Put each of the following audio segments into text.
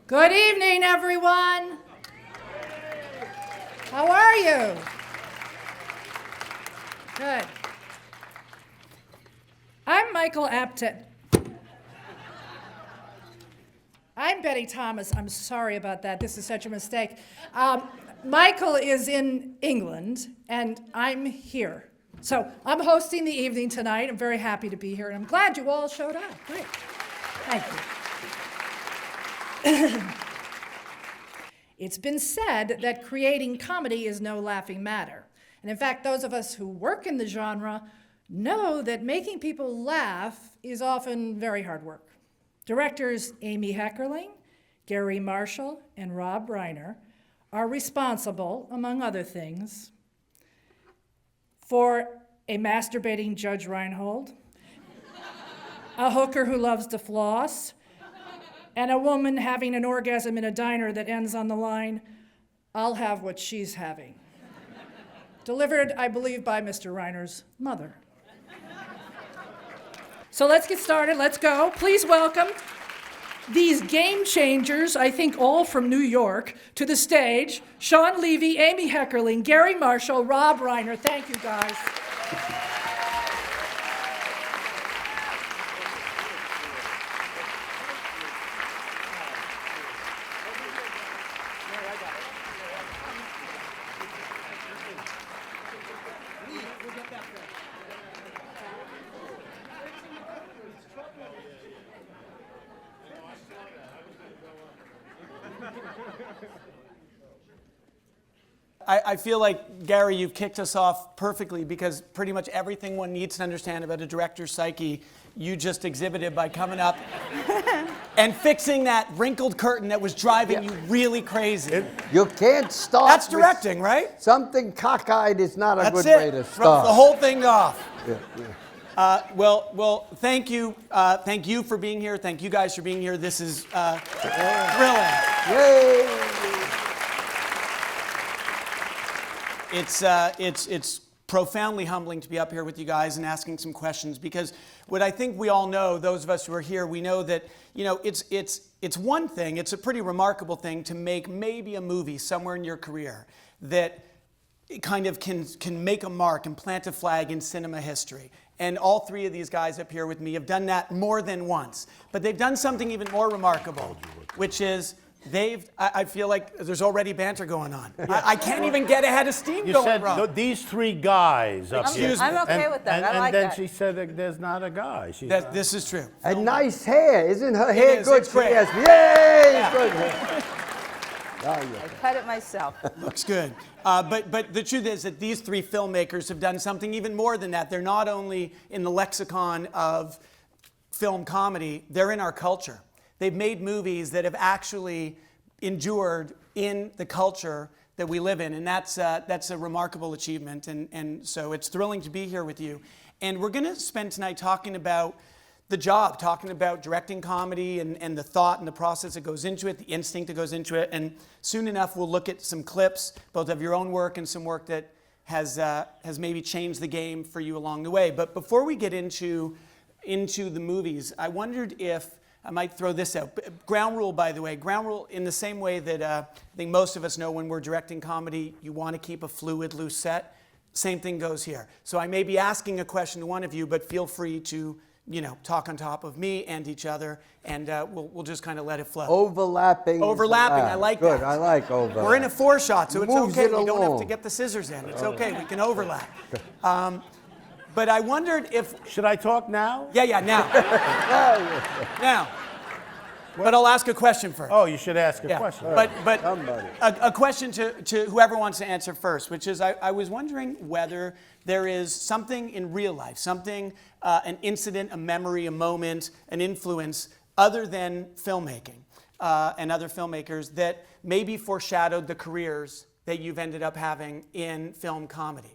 Good evening, everyone. How are you? Good. I'm Michael Apted. I'm Betty Thomas. I'm sorry about that. This is such a mistake. Michael is in England, and I'm here. So I'm hosting the evening tonight. I'm very happy to be here, and I'm glad you all showed up. Great. Thank you. It's been said that creating comedy is no laughing matter. And in fact, those of us who work in the genre know that making people laugh is often very hard work. Directors Amy Heckerling, Garry Marshall, and Rob Reiner are responsible, among other things, for a masturbating Judge Reinhold, a hooker who loves to floss, and a woman having an orgasm in a diner that ends on the line, "I'll have what she's having." Delivered, I believe, by Mr. Reiner's mother. So let's get started, let's go. Please welcome these game changers, I think all from New York, to the stage. Shawn Levy, Amy Heckerling, Garry Marshall, Rob Reiner. Thank you, guys. I feel like, Garry, you've kicked us off perfectly because pretty much everything one needs to understand about a director's psyche, you just exhibited by coming up and fixing that wrinkled curtain that was driving you really crazy. You can't start. That's directing, right? Something cockeyed is not a That's good it. way to Rub start. the whole thing off. Yeah. Well, thank you. Thank you for being here. Thank you guys for being here. This is thrilling. Yay! It's profoundly humbling to be up here with you guys and asking some questions because what I think we all know, those of us who are here, we know that it's one thing, it's a pretty remarkable thing to make maybe a movie somewhere in your career that kind of can make a mark and plant a flag in cinema history. And all three of these guys up here with me have done that more than once. But they've done something even more remarkable, which is I feel like there's already banter going on. I can't even get ahead of steam You going, said Rob. these three guys up here. Excuse me. I'm okay with that. I like and then that. she said that there's not a guy. This is true. And nice hair. Isn't her hair is. good? It's great. Yes. Yay! Good hair. I cut it myself. Looks good. But the truth is that these three filmmakers have done something even more than that. They're not only in the lexicon of film comedy, they're in our culture. They've made movies that have actually endured in the culture that we live in, and that's a remarkable achievement, and so it's thrilling to be here with you. And we're going to spend tonight talking about the job, talking about directing comedy and the thought and the process that goes into it, the instinct that goes into it, and soon enough we'll look at some clips, both of your own work and some work that has maybe changed the game for you along the way. But before we get into the movies, I wondered if I might throw this out. Ground rule, by the way. Ground rule in the same way that I think most of us know when we're directing comedy, you want to keep a fluid, loose set. Same thing goes here. So I may be asking a question to one of you, but feel free to, talk on top of me and each other, and we'll just kind of let it flow. Overlapping. Overlapping, I like good. that. I like overlapping. We're in a 4-shot, so it's Moves okay. it We don't have to along. get the scissors in. It's okay. We can overlap. But I wondered if... Should I talk now? Yeah, now. Now. But I'll ask a question first. Oh, you should ask a question. But Somebody. a question to whoever wants to answer first, which is I was wondering whether there is something in real life, something, an incident, a memory, a moment, an influence, other than filmmaking and other filmmakers that maybe foreshadowed the careers that you've ended up having in film comedy.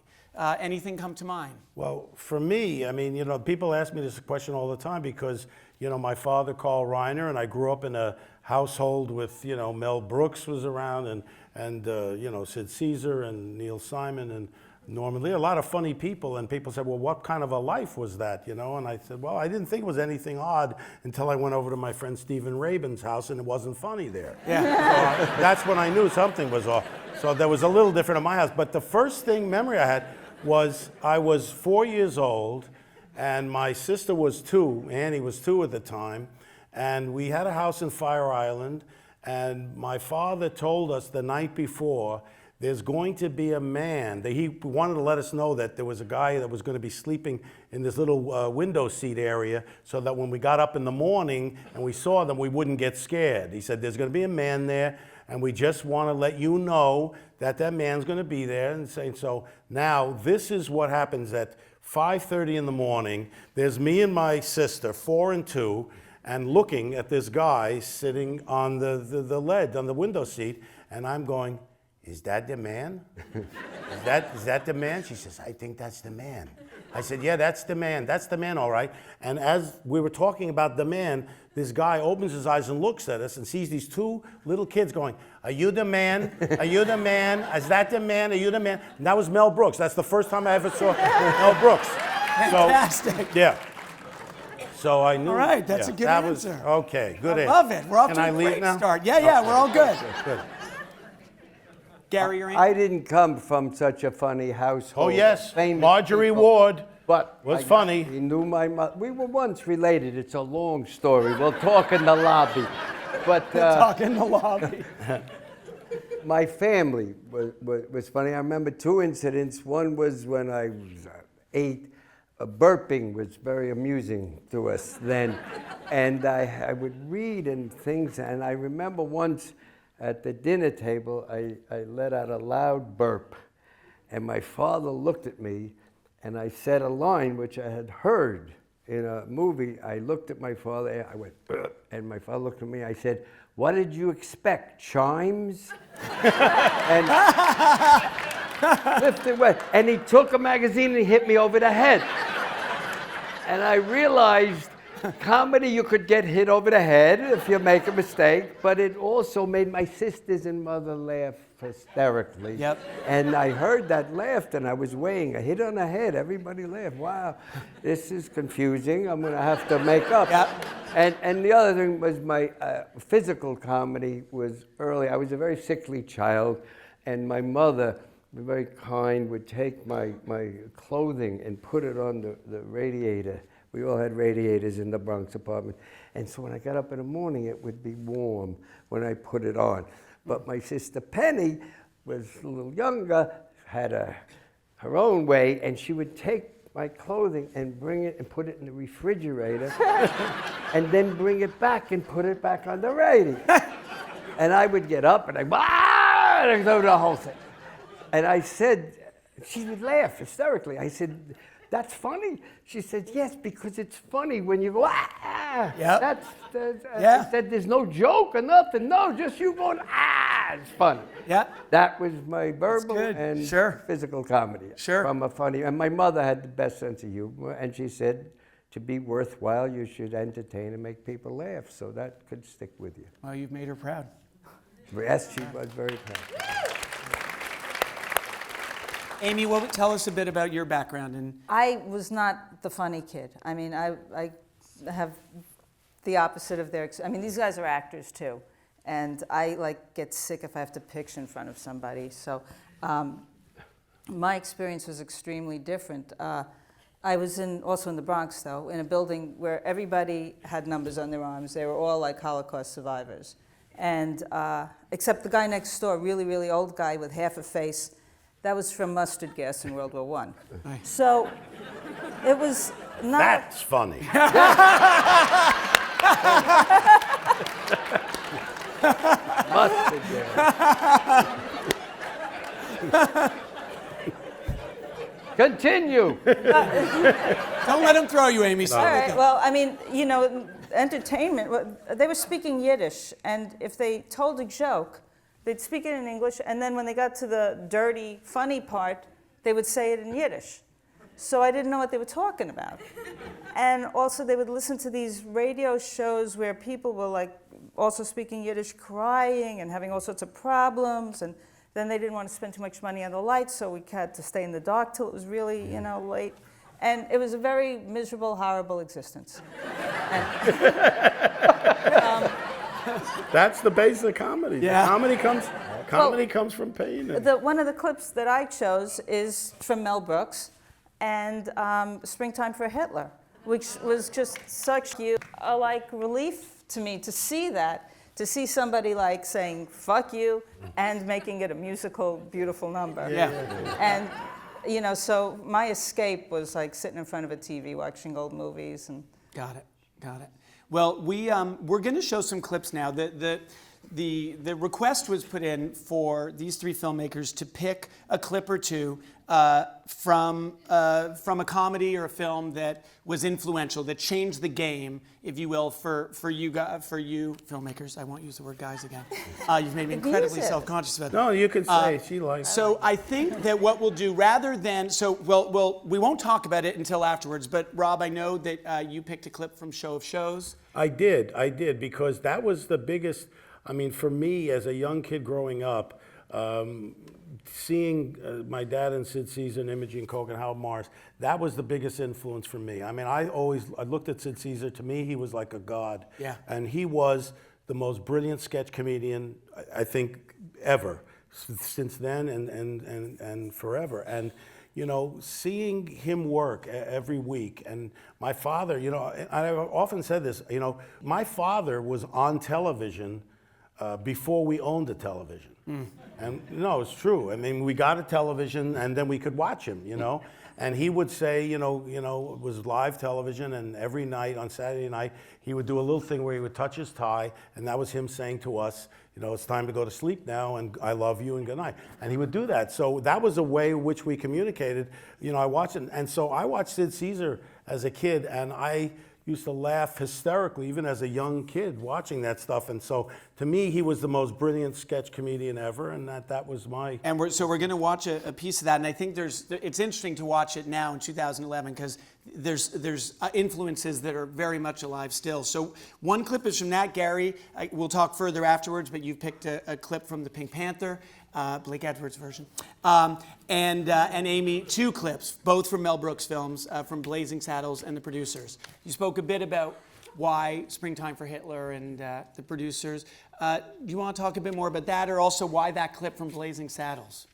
Anything come to mind? Well, for me, I mean, people ask me this question all the time because, my father, Carl Reiner, and I grew up in a household with, Mel Brooks was around and Sid Caesar and Neil Simon and Norman Lear, a lot of funny people, and people said, well, what kind of a life was that, you know? And I said, well, I didn't think it was anything odd until I went over to my friend Stephen Rabin's house, and it wasn't funny there. Yeah. So that's when I knew something was off. So that was a little different in my house. But the first memory I had was I was 4 years old, and my sister was 2, Annie was 2 at the time, and we had a house in Fire Island, and my father told us the night before, there's going to be a man. He wanted to let us know that there was a guy that was going to be sleeping in this little window seat area so that when we got up in the morning and we saw them, we wouldn't get scared. He said, there's going to be a man there, and we just want to let you know that that man's going to be there. And saying, so now this is what happens at 5:30 in the morning. There's me and my sister, 4 and 2, and looking at this guy sitting on the ledge, on the window seat, and I'm going, is that the man? Is that the man? She says, I think that's the man. I said, yeah, that's the man. That's the man, all right. And as we were talking about the man, this guy opens his eyes and looks at us and sees these 2 little kids going, are you the man? Are you the man? Is that the man? Are you the man? And that was Mel Brooks. That's the first time I ever saw Mel Brooks. Fantastic. So, yeah. So I knew. All right, that's a good that answer. Was, okay, good I answer. love it. We're off Can to I a leave great now? start. Yeah, we're all good. Good. Gary, you're in? I didn't come from such a funny household. Oh, yes. Famous Marjorie people. Ward But was funny. He knew my mother. We were once related. It's a long story. We'll talk in the lobby. But Talk in the lobby. my family was funny. I remember 2 incidents. One was when I was 8. Burping was very amusing to us then. And I would read and things. And I remember once at the dinner table, I let out a loud burp. And my father looked at me, and I said a line which I had heard in a movie. I looked at my father, I went, burp, and my father looked at me, I said, what did you expect, chimes? And lifted away. And he took a magazine and he hit me over the head. And I realized comedy, you could get hit over the head if you make a mistake, but it also made my sisters and mother laugh hysterically. Yep. And I heard that laughed, and I was weighing a hit on the head. Everybody laughed. Wow, this is confusing. I'm going to have to make up. Yep. And the other thing was my physical comedy was early. I was a very sickly child, and my mother, very kind, would take my clothing and put it on the radiator. We all had radiators in the Bronx apartment. And so when I got up in the morning, it would be warm when I put it on. But my sister Penny was a little younger, had her own way, and she would take my clothing and bring it and put it in the refrigerator and then bring it back and put it back on the radiator. And I would get up and I'd go the whole thing. And I said, she would laugh hysterically. I said, that's funny. She said, yes, because it's funny when you go, ah. Yep. I said, there's no joke or nothing. No, just you going, ah, it's funny. Yeah. That was my verbal good. and Sure. physical comedy. Sure. From a funny, and my mother had the best sense of humor, and she said, to be worthwhile, you should entertain and make people laugh. So that could stick with you. Well, you've made her proud. Yes, she was very proud. Amy, tell us a bit about your background. And I was not the funny kid. I mean, I have the opposite of their. I mean, these guys are actors too, and I get sick if I have to pitch in front of somebody. So, my experience was extremely different. I was also in the Bronx, though, in a building where everybody had numbers on their arms. They were all like Holocaust survivors, and except the guy next door, really, really old guy with half a face. That was from mustard gas in World War I. Nice. So it was not. That's funny. Mustard gas. Continue. don't let him throw you, Amy. All right. Well, I mean, entertainment. They were speaking Yiddish, and if they told a joke, they'd speak it in English, and then when they got to the dirty, funny part, they would say it in Yiddish. So I didn't know what they were talking about. And also they would listen to these radio shows where people were also speaking Yiddish, crying and having all sorts of problems. And Then they didn't want to spend too much money on the lights, so we had to stay in the dark till it was really, late. And it was a very miserable, horrible existence. That's the base of comedy. Yeah. Comedy comes from pain. One of the clips that I chose is from Mel Brooks and Springtime for Hitler, which was just such a relief to me to see that, to see somebody like saying "fuck you" and making it a musical, beautiful number. Yeah. And so my escape was like sitting in front of a TV watching old movies and. Got it. Well, we're going to show some clips now. The request was put in for these three filmmakers to pick a clip or two from a comedy or a film that was influential, that changed the game, if you will, for you filmmakers. I won't use the word guys again. You've made me incredibly self-conscious about that. No, you could say she likes. So I think that what we'll do, rather than we won't talk about it until afterwards. But Rob, I know that you picked a clip from Show of Shows. I did, because that was the biggest. I mean, for me, as a young kid growing up, seeing my dad and Sid Caesar and Imogene Coke and Howard Morris, that was the biggest influence for me. I mean, I looked at Sid Caesar. To me, he was like a god. Yeah. And he was the most brilliant sketch comedian, I think, ever, since then and forever. And seeing him work every week, and my father, I've often said this, my father was on television before we owned a television. And it's true. I mean, we got a television and then we could watch him, And he would say, it was live television, and every night on Saturday night, he would do a little thing where he would touch his tie, and that was him saying to us, it's time to go to sleep now, and I love you, and good night. And he would do that. So that was a way in which we communicated. I watched it. And so I watched Sid Caesar as a kid, and I used to laugh hysterically, even as a young kid, watching that stuff. And so, to me, he was the most brilliant sketch comedian ever, and that was my... And we're going to watch a piece of that, and I think it's interesting to watch it now in 2011, because there's influences that are very much alive still. So one clip is from that, Garry. We'll talk further afterwards, but you've picked a clip from the Pink Panther, Blake Edwards version, and Amy, two clips, both from Mel Brooks films, from Blazing Saddles and The Producers. You spoke a bit about why Springtime for Hitler and The Producers. Do you want to talk a bit more about that, or also why that clip from Blazing Saddles?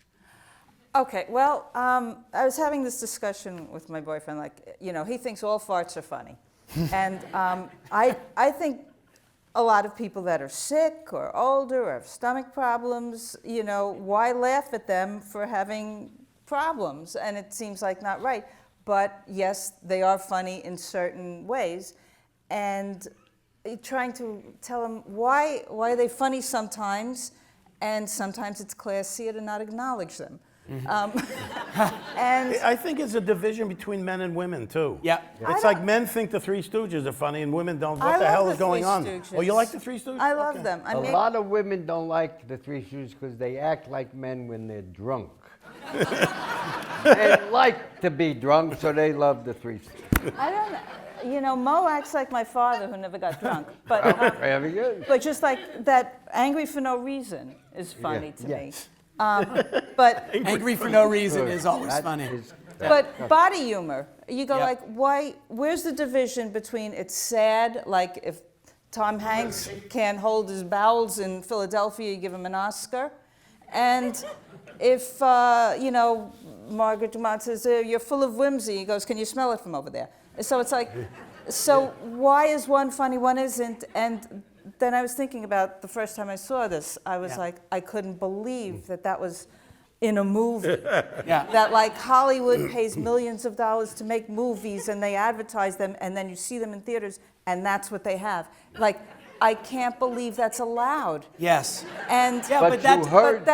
Okay, well, I was having this discussion with my boyfriend, he thinks all farts are funny. And I think a lot of people that are sick or older or have stomach problems, why laugh at them for having problems? And it seems like not right. But yes, they are funny in certain ways. And trying to tell them why are they funny sometimes, and sometimes it's classier to not acknowledge them. And I think it's a division between men and women, too. Yeah. It's like men think the Three Stooges are funny and women don't. What the hell is going on? Oh, you like the Three Stooges? I love them. A lot of women don't like the Three Stooges because they act like men when they're drunk. They like to be drunk, so they love the Three Stooges. I don't, Mo acts like my father who never got drunk. But, Very good. but just like that angry for no reason is funny to me. Yes. But Angry for no reason is always That funny. is- But body humor, you go Yep. where's the division between it's sad, like if Tom Hanks can't hold his bowels in Philadelphia, you give him an Oscar, and if, Margaret Dumont says, you're full of whimsy, he goes, can you smell it from over there? So it's like, so why is one funny, one isn't? And then I was thinking about the first time I saw this, I was like, I couldn't believe that was in a movie. Yeah. That like Hollywood pays millions of dollars to make movies and they advertise them and then you see them in theaters and that's what they have. Like, I can't believe that's allowed. Yes. And Yeah, But that's, you heard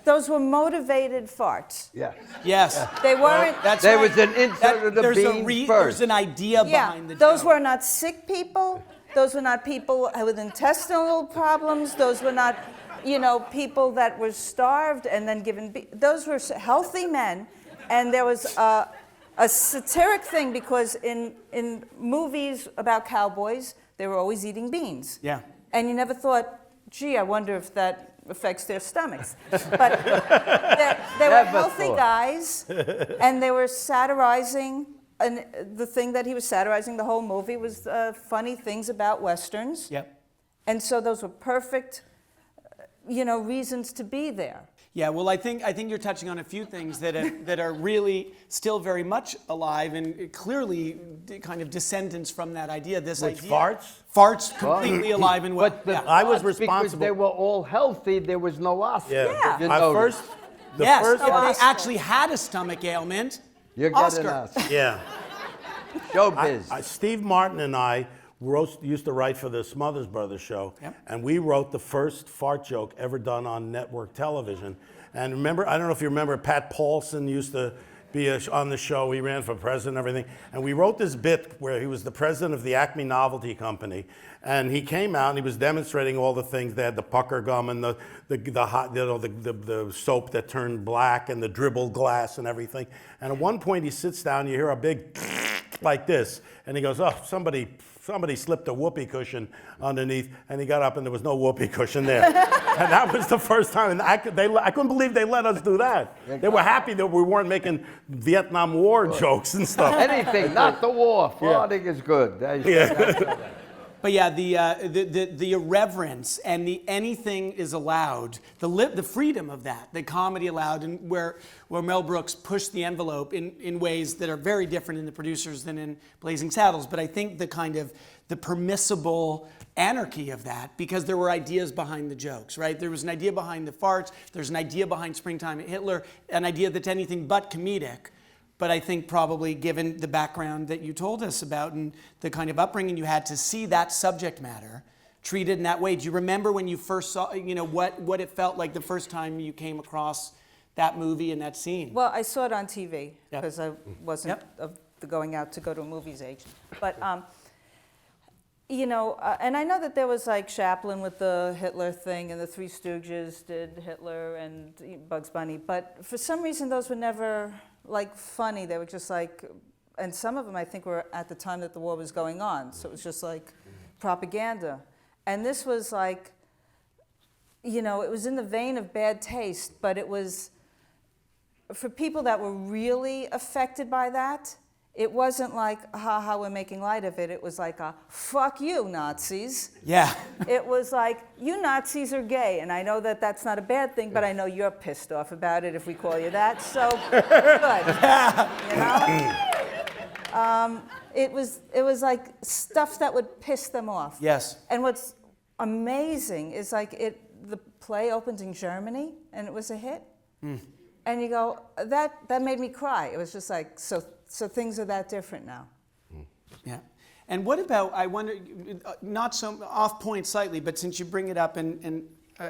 those were motivated farts. Yes. yes. They weren't. That's There right. was an insert of the there's beans there's first. an idea Yeah, behind the those joke. were not sick people. Those were not people with intestinal problems. Those were not, people that were starved and then given. Those were healthy men, and there was a satiric thing because in movies about cowboys, they were always eating beans. Yeah. And you never thought, gee, I wonder if that affects their stomachs. But they were Never healthy thought. guys, and they were satirizing. And the thing that he was satirizing the whole movie was funny things about Westerns. Yep. And so those were perfect, reasons to be there. Yeah, well, I think you're touching on a few things that are really still very much alive and clearly kind of descendants from that idea. This Which, idea, farts? farts, completely alive and well. But the Yeah. I was because responsible. they were all healthy. There was no Oscar. Yeah. You I notice. first, the Yes, first if one, they actually had a stomach ailment, You're getting Oscar. Oscar. yeah. Showbiz. Steve Martin and I used to write for the Smothers Brothers show, Yep. and we wrote the first fart joke ever done on network television. And remember, I don't know if you remember, Pat Paulson used to be on the show. He ran for president and everything. And we wrote this bit where he was the president of the Acme Novelty Company, and he came out and he was demonstrating all the things. They had the pucker gum and the soap that turned black and the dribble glass and everything. And at one point he sits down, you hear a big like this, and he goes, "Oh, somebody slipped a whoopee cushion underneath," and he got up and there was no whoopee cushion there. And that was the first time, and I couldn't believe they let us do that. They were happy that we weren't making Vietnam War jokes and stuff. Anything, not the war. Farting is good. But yeah, the irreverence and the anything is allowed, the freedom of that comedy allowed, and where Mel Brooks pushed the envelope in ways that are very different in The Producers than in Blazing Saddles. But I think the permissible anarchy of that, because there were ideas behind the jokes, right? There was an idea behind the farts, there's an idea behind Springtime at Hitler, an idea that's anything but comedic. But I think probably given the background that you told us about and the kind of upbringing you had, to see that subject matter treated in that way. Do you remember when you first saw, what it felt like the first time you came across that movie and that scene? Well, I saw it on TV Yep. because I wasn't of the going out to go to movies age. But, and I know that there was like Chaplin with the Hitler thing, and the Three Stooges did Hitler and Bugs Bunny. But for some reason, those were never like funny. They were just like, and some of them I think were at the time that the war was going on. So it was just like propaganda. And this was like, it was in the vein of Bad Taste, but it was for people that were really affected by that. It wasn't like, ha, we're making light of it. It was like a, fuck you, Nazis. Yeah. It was like, you Nazis are gay. And I know that that's not a bad thing, but I know you're pissed off about it if we call you that. So, good. It was like stuff that would piss them off. Yes. And what's amazing is like the play opened in Germany, and it was a hit. And you go, that made me cry. It was just like, so things are that different now. Yeah. And what about, I wonder, not so off point slightly, but since you bring it up and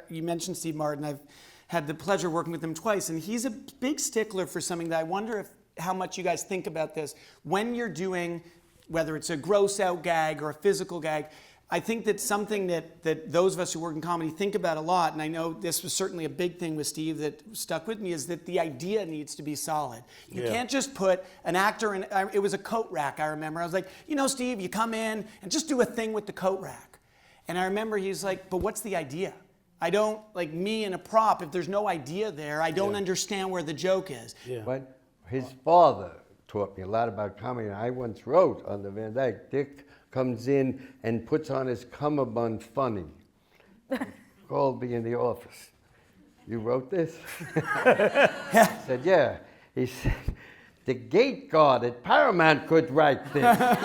you mentioned Steve Martin, I've had the pleasure of working with him twice, and he's a big stickler for something that I wonder how much you guys think about this. When you're doing, whether it's a gross out gag or a physical gag, I think that's something that those of us who work in comedy think about a lot, and I know this was certainly a big thing with Steve that stuck with me, is that the idea needs to be solid. You can't just put an actor in, it was a coat rack, I remember. I was like, Steve, you come in and just do a thing with the coat rack. And I remember he's like, but what's the idea? I don't, like me in a prop, if there's no idea there, I don't understand where the joke is. Yeah. But his father taught me a lot about comedy. I once wrote on the Van Dyke, Dick comes in and puts on his cummerbund funny. Called me in the office. You wrote this? I said, yeah. He said, the gate guard at Paramount could write this.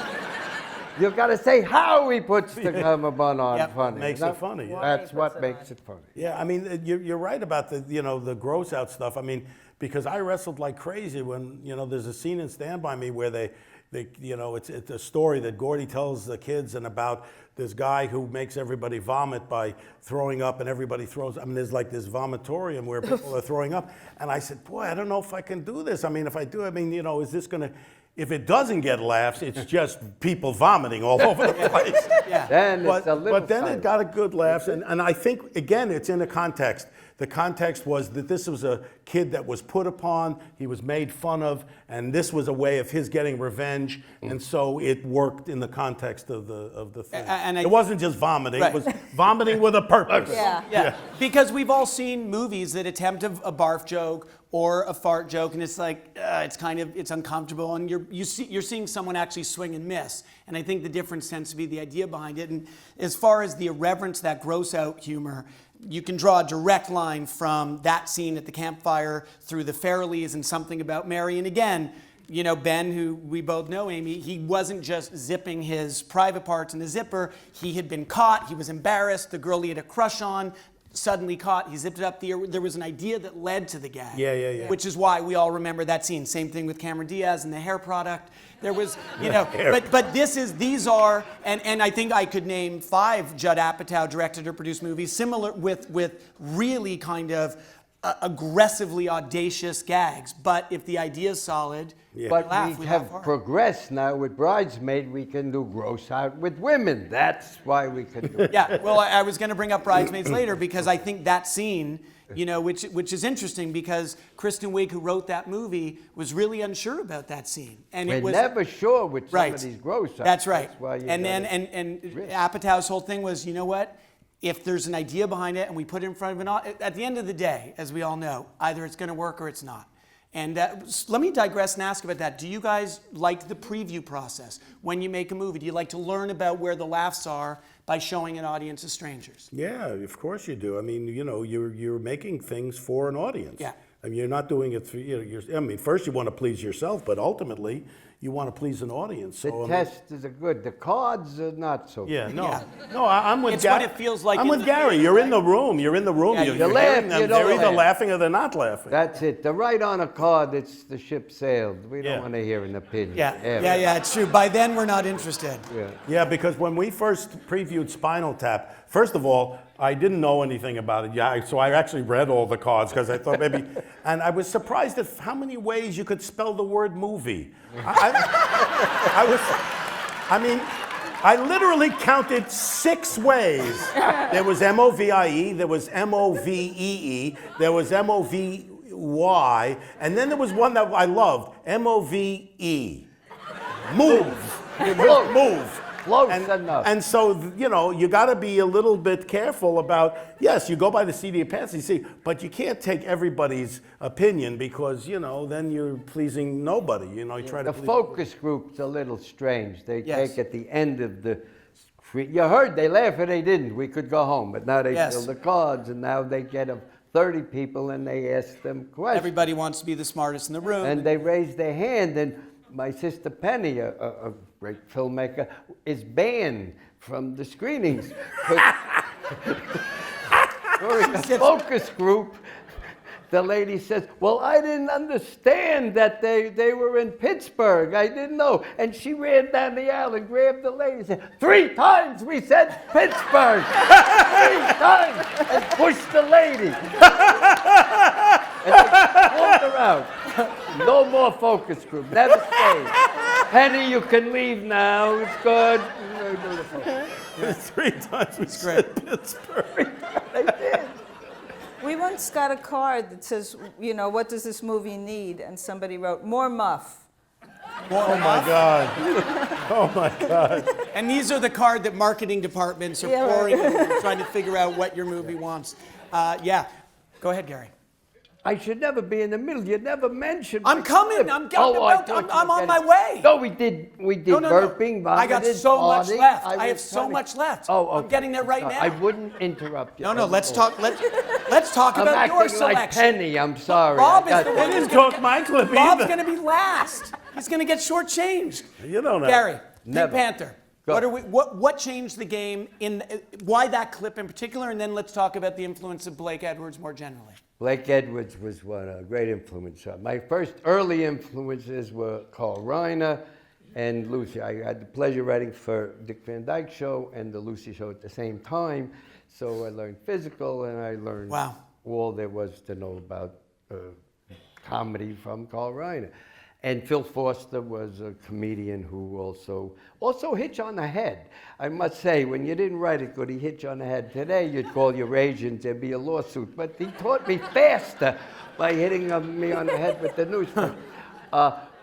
You've got to say how he puts the cummerbund on funny. Makes it funny. Yeah. That's what makes it funny. Yeah, I mean, you're right about the gross out stuff. I mean, because I wrestled like crazy when, there's a scene in Stand By Me where it's a story that Gordy tells the kids and about this guy who makes everybody vomit by throwing up, and everybody throws. I mean, there's like this vomitorium where people are throwing up. And I said, boy, I don't know if I can do this. I mean, if I do, is this going to, if it doesn't get laughs, it's just people vomiting all over the place. Then But, it's a little but then it got a good laughs. And I think, again, it's in a context The context was that this was a kid that was put upon, he was made fun of, and this was a way of his getting revenge, and so it worked in the context of the thing. It wasn't just vomiting, Right. it was vomiting with a purpose. Yeah. Because we've all seen movies that attempt a barf joke or a fart joke, and it's like it's uncomfortable, and you're seeing someone actually swing and miss. And I think the difference tends to be the idea behind it. And as far as the irreverence, that gross out humor, you can draw a direct line from that scene at the campfire through the Farrellys and Something About Mary. And again, you know, Ben, who we both know, Amy, he wasn't just zipping his private parts in a zipper. He had been caught. He was embarrassed. The girl he had a crush on suddenly caught. He zipped it up. There was an idea that led to the gag. Yeah. Which is why we all remember that scene. Same thing with Cameron Diaz and the hair product. There was, you know, but these are, and I think I could name 5 Judd Apatow directed or produced movies similar with really kind of aggressively audacious gags. But if the idea is solid, But laugh, we laugh have hard. progressed now with Bridesmaid. We can do gross out with women. That's why we can do it. Yeah, well, I was going to bring up Bridesmaids later because I think that scene, you know, which is interesting because Kristen Wiig, who wrote that movie, was really unsure about that scene, and We're it was never sure with some right. of these gross outs. That's right. That's why you and then gotta risk. Apatow's whole thing was, you know what? If there's an idea behind it and we put it in front of an audience, at the end of the day, as we all know, either it's going to work or it's not. And let me digress and ask about that. Do you guys like the preview process when you make a movie? Do you like to learn about where the laughs are by showing an audience of strangers? Yeah, of course you do. I mean, you know, you're making things for an audience. Yeah. I mean, you're not doing it for, you know, I mean, first you want to please yourself, but ultimately you want to please an audience. The So, I mean, tests are good. The cards are not so yeah, good. no, Yeah. no, I'm with It's Gary. what it feels like I'm in with the Gary. theater, You're in right? the room. You're in the room. Yeah, you're you laugh, hearing them. you don't They're either laugh. laughing or they're not laughing. That's it. To write on a card, it's the ship sailed. We don't Yeah. want to hear an opinion. Yeah, ever. yeah, it's true. By then, we're not interested. Yeah. Yeah, because when we first previewed Spinal Tap, first of all, I didn't know anything about it. Yeah, so I actually read all the cards because I thought maybe, and I was surprised at how many ways you could spell the word movie. I literally counted 6 ways. There was M-O-V-I-E, there was M-O-V-E-E, there was M-O-V-Y, and then there was one that I loved, M-O-V-E. Move. Move. Close enough. And so, you know, you got to be a little bit careful about, yes, you go by the seat of your pants, you see, but you can't take everybody's opinion because, you know, then you're pleasing nobody. You know, you try to The please. focus group's a little strange. They Yes. take at the end of the screen. You heard they laughed or they didn't. We could go home, but now they Yes. fill the cards, and now they get 30 people and they ask them questions. Everybody wants to be the smartest in the room. And they raise their hand, and my sister Penny, a great filmmaker, is banned from the screenings. During the focus group, the lady says, well, I didn't understand that they were in Pittsburgh. I didn't know. And she ran down the aisle and grabbed the lady and said, 3 times we said Pittsburgh. 3 times. And pushed the lady. And they pulled her out. No more focus group. Never stay. Penny, you can leave now. It's good. 3 times we said Pittsburgh. They did. We once got a card that says, you know, what does this movie need? And somebody wrote, more muff. Oh my God. Oh my God. And these are the card that marketing departments are Yeah, right. pouring over, trying to figure out what your movie wants. Yeah, go ahead, Gary. I should never be in the middle. You never mentioned. I'm my coming. clip. I'm I thought you I'm were on my getting- way. No, we did No. burping, I got vomited, so much farting. left. I have was so trying much left. Oh, I'm okay. getting there right Sorry. now. I wouldn't interrupt you. No, let's talk. Let's talk I'm about your acting like selection. Penny. I'm sorry. Rob I got- is the I one didn't who's gonna talk my clip Bob's either. going to be last. He's going to get shortchanged. You don't know. Gary, Pink Never. Panther. Go. What changed the game? Why that clip in particular? And then let's talk about the influence of Blake Edwards more generally. Blake Edwards was a great influence. My first early influences were Carl Reiner and Lucy. I had the pleasure writing for Dick Van Dyke Show and the Lucy Show at the same time. So I learned physical and I learned Wow. all there was to know about comedy from Carl Reiner. And Phil Foster was a comedian who also hit you on the head. I must say, when you didn't write it good, he hit you on the head. Today, you'd call your agent, there'd be a lawsuit. But he taught me faster by hitting me on the head with the newspaper.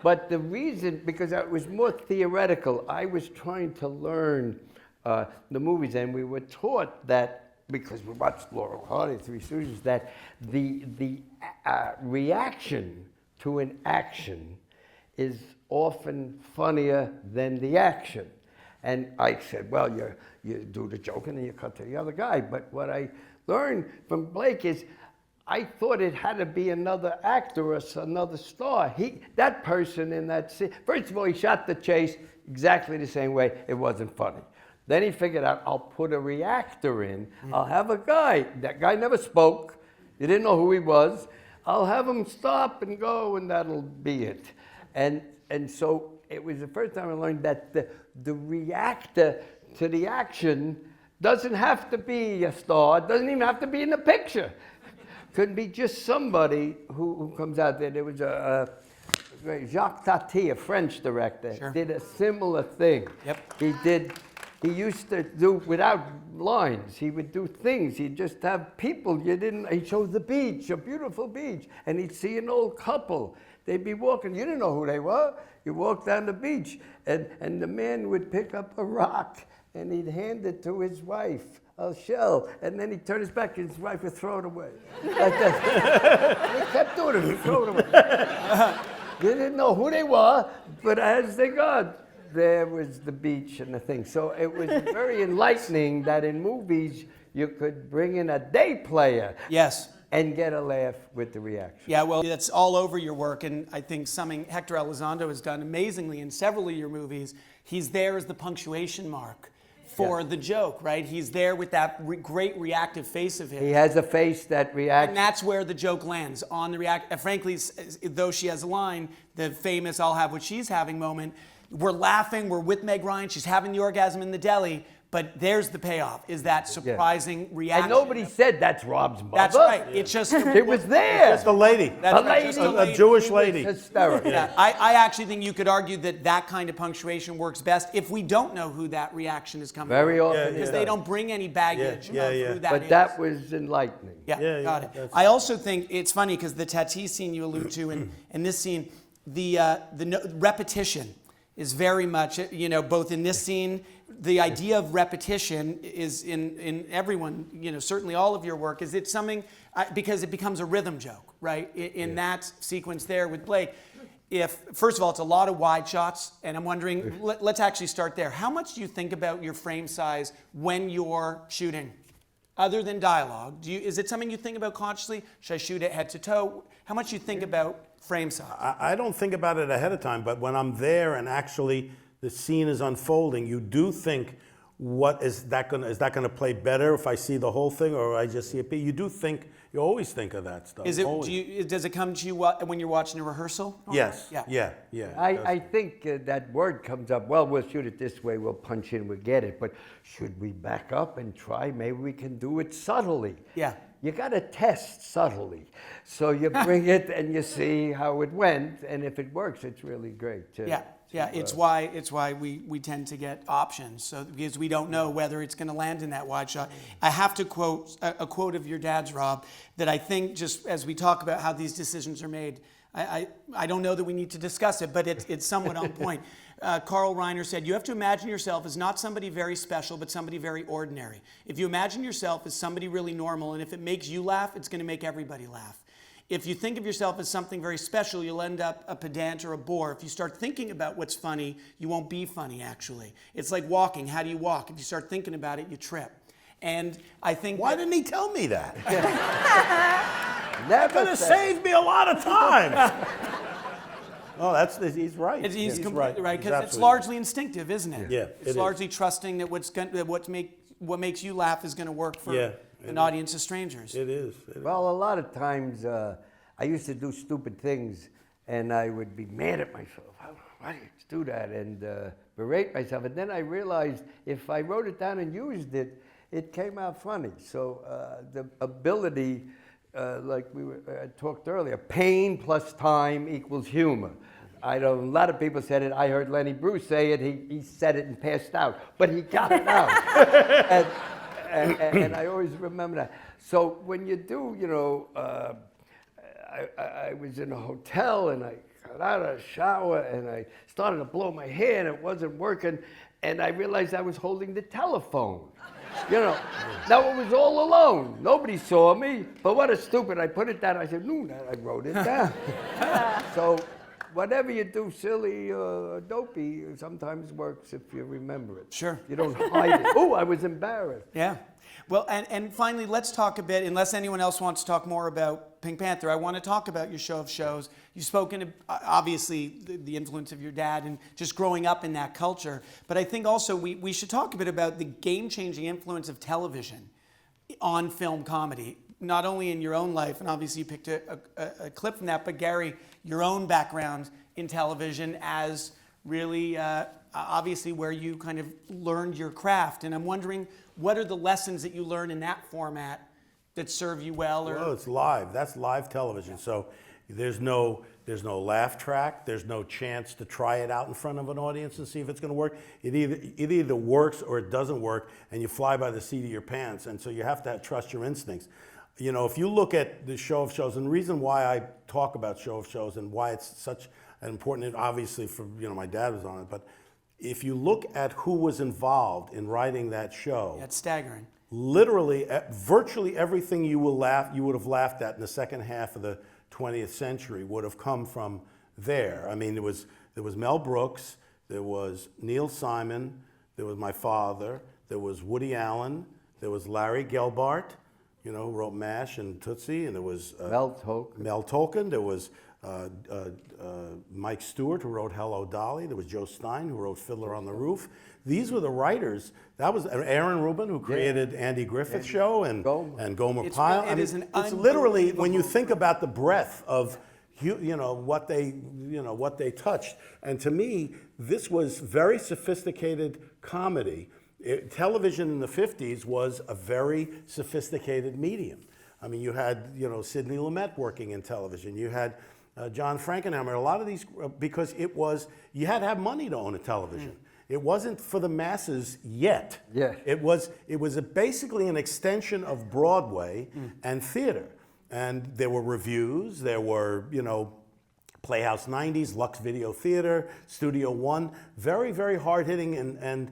But the reason, because it was more theoretical, I was trying to learn the movies, and we were taught that, because we watched Laurel Hardy, Three Stooges, that the reaction to an action is often funnier than the action. And I said, well, you do the joke and then you cut to the other guy. But what I learned from Blake is I thought it had to be another actor or another star. That person in that scene, first of all, he shot the chase exactly the same way. It wasn't funny. Then he figured out, I'll put a reactor in. I'll have a guy. That guy never spoke. You didn't know who he was. I'll have him stop and go, and that'll be it. And so it was the first time I learned that the reactor to the action doesn't have to be a star. It doesn't even have to be in the picture. Could be just somebody who comes out there. There was Jacques Tati, a French director, Sure. did a similar thing. Yep. He used to do, without lines, he would do things. He'd just have people he'd show the beach, a beautiful beach, and he'd see an old couple. They'd be walking, you didn't know who they were. You walked down the beach, and the man would pick up a rock, and he'd hand it to his wife, a shell, and then he'd turn his back, and his wife would throw it away. Like that. He kept doing it, he'd throw it away. You didn't know who they were, but as they got, there was the beach and the thing. So it was very enlightening that in movies you could bring in a day player. Yes. And get a laugh with the reaction. Yeah, well, that's all over your work, and I think something Hector Elizondo has done amazingly in several of your movies. He's there as the punctuation mark for the joke, right? He's there with that great reactive face of his. He has a face that reacts. And that's where the joke lands, on the react. Frankly, though she has a line, the famous "I'll have what she's having" moment, we're laughing, we're with Meg Ryan, she's having the orgasm in the deli, but there's the payoff, is that surprising reaction. And nobody said that's Rob's mother. That's right. Yeah. It's just it was there. Just a lady. That's a right, lady. just A Jewish lady. Hysterical. Yeah, I actually think you could argue that kind of punctuation works best if we don't know who that reaction is coming Very from. often. Because they don't bring any baggage of who that But is. that was enlightening. Yeah, got it. I also think it's funny because the Tati scene you allude to and this scene, the repetition is very much, both in this scene, the idea of repetition is in everyone, certainly all of your work, is it's something, because it becomes a rhythm joke, right? In that sequence there with Blake, first of all, it's a lot of wide shots, and I'm wondering, let's actually start there. How much do you think about your frame size when you're shooting? Other than dialogue, is it something you think about consciously? Should I shoot it head to toe? How much do you think about frame size? I don't think about it ahead of time, but when I'm there and actually the scene is unfolding, you do think, is that gonna play better if I see the whole thing or I just see it? You always think of that stuff. Does it come to you when you're watching a rehearsal? Yes. Yeah. I think that word comes up, well, we'll shoot it this way, we'll punch in, we'll get it, but should we back up and try? Maybe we can do it subtly. Yeah. You got to test subtly. So you bring it and you see how it went, and if it works, it's really great too. Yeah, it's why we tend to get options, because we don't know whether it's going to land in that wide shot. I have to quote a quote of your dad's, Rob, that I think, just as we talk about how these decisions are made, I don't know that we need to discuss it, but it's somewhat on point. Carl Reiner said, you have to imagine yourself as not somebody very special, but somebody very ordinary. If you imagine yourself as somebody really normal, and if it makes you laugh, it's going to make everybody laugh. If you think of yourself as something very special, you'll end up a pedant or a bore. If you start thinking about what's funny, you won't be funny, actually. It's like walking. How do you walk? If you start thinking about it, you trip. And I think... Why didn't he tell me that? That could have saved me a lot of time. Oh, he's right. He's completely right, because it's absolutely largely instinctive, isn't it? Yeah, it's largely trusting that what makes you laugh is going to work for an audience of strangers. It is. Well, a lot of times I used to do stupid things, and I would be mad at myself. Why did you do that? And berate myself. And then I realized if I wrote it down and used it, it came out funny. So the ability, like we talked earlier, pain plus time equals humor. I know a lot of people said it. I heard Lenny Bruce say it. He said it and passed out, but he got it out. and I always remember that. So when you do, you know, I was in a hotel and I got out of the shower and I started to blow my hair and it wasn't working, and I realized I was holding the telephone. You know, now it was all alone. Nobody saw me, but what a stupid. I put it down. I said, no, I wrote it down. So whatever you do, silly or dopey, sometimes works if you remember it. Sure. You don't hide it. Oh, I was embarrassed. Yeah. Well, and finally, let's talk a bit, unless anyone else wants to talk more about Pink Panther, I want to talk about your show of shows. You've spoken to, obviously, the influence of your dad and just growing up in that culture. But I think also we should talk a bit about the game-changing influence of television on film comedy, not only in your own life, and obviously you picked a clip from that, but Garry, your own background in television as really, obviously, where you kind of learned your craft. And I'm wondering, what are the lessons that you learn in that format that serve you well? Or Well, it's live. That's live television. So there's no laugh track. There's no chance to try it out in front of an audience and see if it's going to work. It either works or it doesn't work, and you fly by the seat of your pants. And so you have to trust your instincts. You know, if you look at the show of shows, and the reason why I talk about show of shows and why it's such an important, obviously, for, you know, my dad was on it, but if you look at who was involved in writing that show, that's staggering. Literally, virtually everything you would have laughed at in the second half of the 20th century would have come from there. I mean, there was Mel Brooks, there was Neil Simon, there was my father, there was Woody Allen, there was Larry Gelbart, you know, who wrote MASH and Tootsie, and there was Mel Tolkien. There was Mike Stewart, who wrote Hello, Dolly. There was Joe Stein, who wrote Fiddler on the Roof. These were the writers. That was Aaron Rubin, who created Andy Griffith's show, and Gomer Pyle. It's literally, when you think about the breadth of, you know, what they touched. And to me, this was very sophisticated comedy. Television in the 50s was a very sophisticated medium. I mean, you had, you know, Sidney Lumet working in television. You had John Frankenheimer. A lot of these, because you had to have money to own a television. It wasn't for the masses yet. Yeah. It was basically an extension of Broadway and theater. And there were revues. There were, you know, Playhouse 90s, Lux Video Theater, Studio One. Very, very hard-hitting and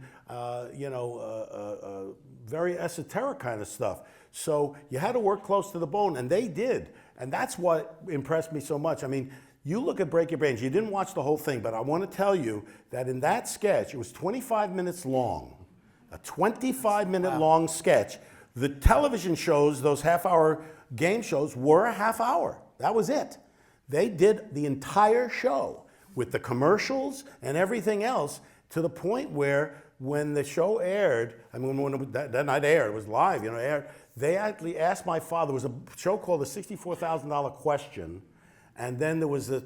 very esoteric kind of stuff. So you had to work close to the bone, and they did. And that's what impressed me so much. I mean, you look at Break Your Brains, you didn't watch the whole thing, but I want to tell you that in that sketch, it was 25 minutes long, a 25-minute long sketch. The television shows, those half-hour game shows, were a half hour. That was it. They did the entire show with the commercials and everything else, to the point where when the show aired, I mean, when that night aired, it was live, you know, aired, they actually asked my father. There was a show called The $64,000 Question, and then there was a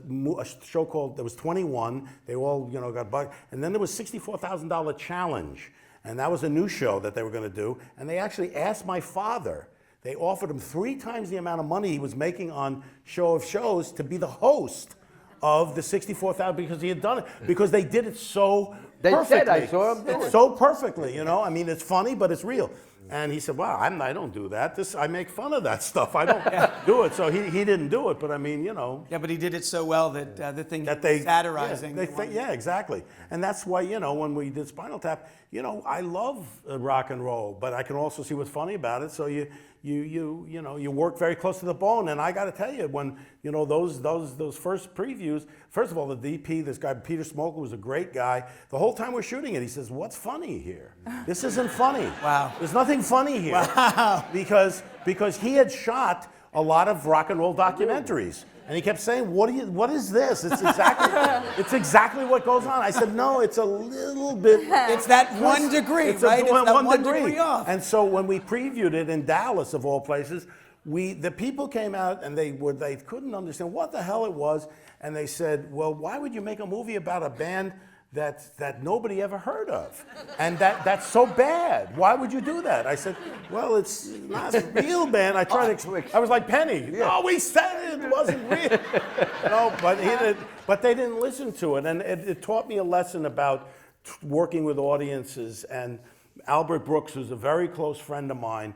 show called, there was 21, they all, you know, got bugged, and then there was $64,000 Challenge, and that was a new show that they were going to do, and they actually asked my father, they offered him 3 times the amount of money he was making on Show of Shows to be the host of the $64,000, because he had done it, because they did it so perfectly. They said, I saw him do it. So perfectly, you know, I mean, it's funny, but it's real. And he said, well, I don't do that. I make fun of that stuff. I don't do it. So he didn't do it, but I mean, you know. Yeah, but he did it so well that the thing that they satirizing. Yeah, exactly. And that's why, you know, when we did Spinal Tap, you know, I love rock and roll, but I can also see what's funny about it. So you know, you work very close to the bone. And I got to tell you, when, you know, those first previews, first of all, the DP, this guy Peter Smolka, was a great guy. The whole time we're shooting it, he says, "What's funny here? This isn't funny. Wow. There's nothing funny here." Wow. Because he had shot a lot of rock and roll documentaries. And he kept saying, what is this? It's exactly what goes on. I said, no, it's a little bit. It's that 1 degree, it's right? It's that 1 degree off. And so when we previewed it in Dallas, of all places, the people came out and they couldn't understand what the hell it was. And they said, well, why would you make a movie about a band that nobody ever heard of. And that's so bad. Why would you do that? I said, well, it's not real, man. I tried to explain. I was like Penny. No, we said it wasn't real. No, but they didn't listen to it. And it taught me a lesson about working with audiences. And Albert Brooks, who's a very close friend of mine,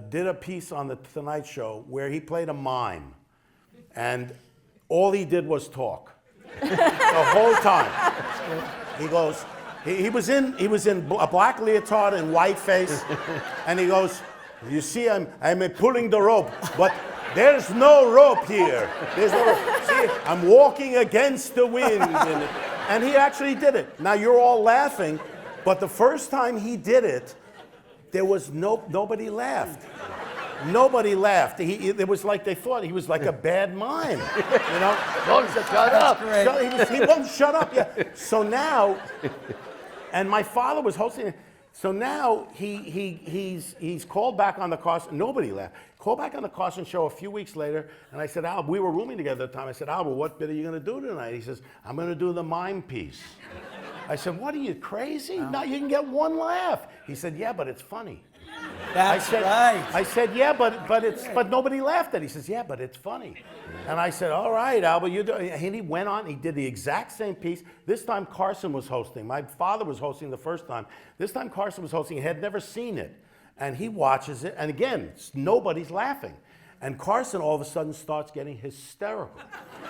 did a piece on the Tonight Show where he played a mime. And all he did was talk. The whole time. He goes, he was in a black leotard and white face, and he goes, you see, I'm pulling the rope, but there's no rope here. There's no rope. See, I'm walking against the wind. And he actually did it. Now you're all laughing, but the first time he did it, there was nobody laughed. Nobody laughed. It was like they thought he was like a bad mime, you know? Don't shut up. He won't shut up. Yeah. So now, and my father was hosting it. So now he's called back on the Carson. Nobody laughed. Called back on the Carson show a few weeks later, and I said, Albert, we were rooming together at the time. I said, Albert, what bit are you going to do tonight? He says, I'm going to do the mime piece. I said, what, are you crazy? No, you can get one laugh. He said, yeah, but it's funny. That's right. I said, yeah, but nobody laughed at it. He says, yeah, but it's funny. And I said, all right, Albert, you do. And he went on, he did the exact same piece. This time Carson was hosting. My father was hosting the first time. This time Carson was hosting. He had never seen it. And he watches it, and again, nobody's laughing. And Carson all of a sudden starts getting hysterical,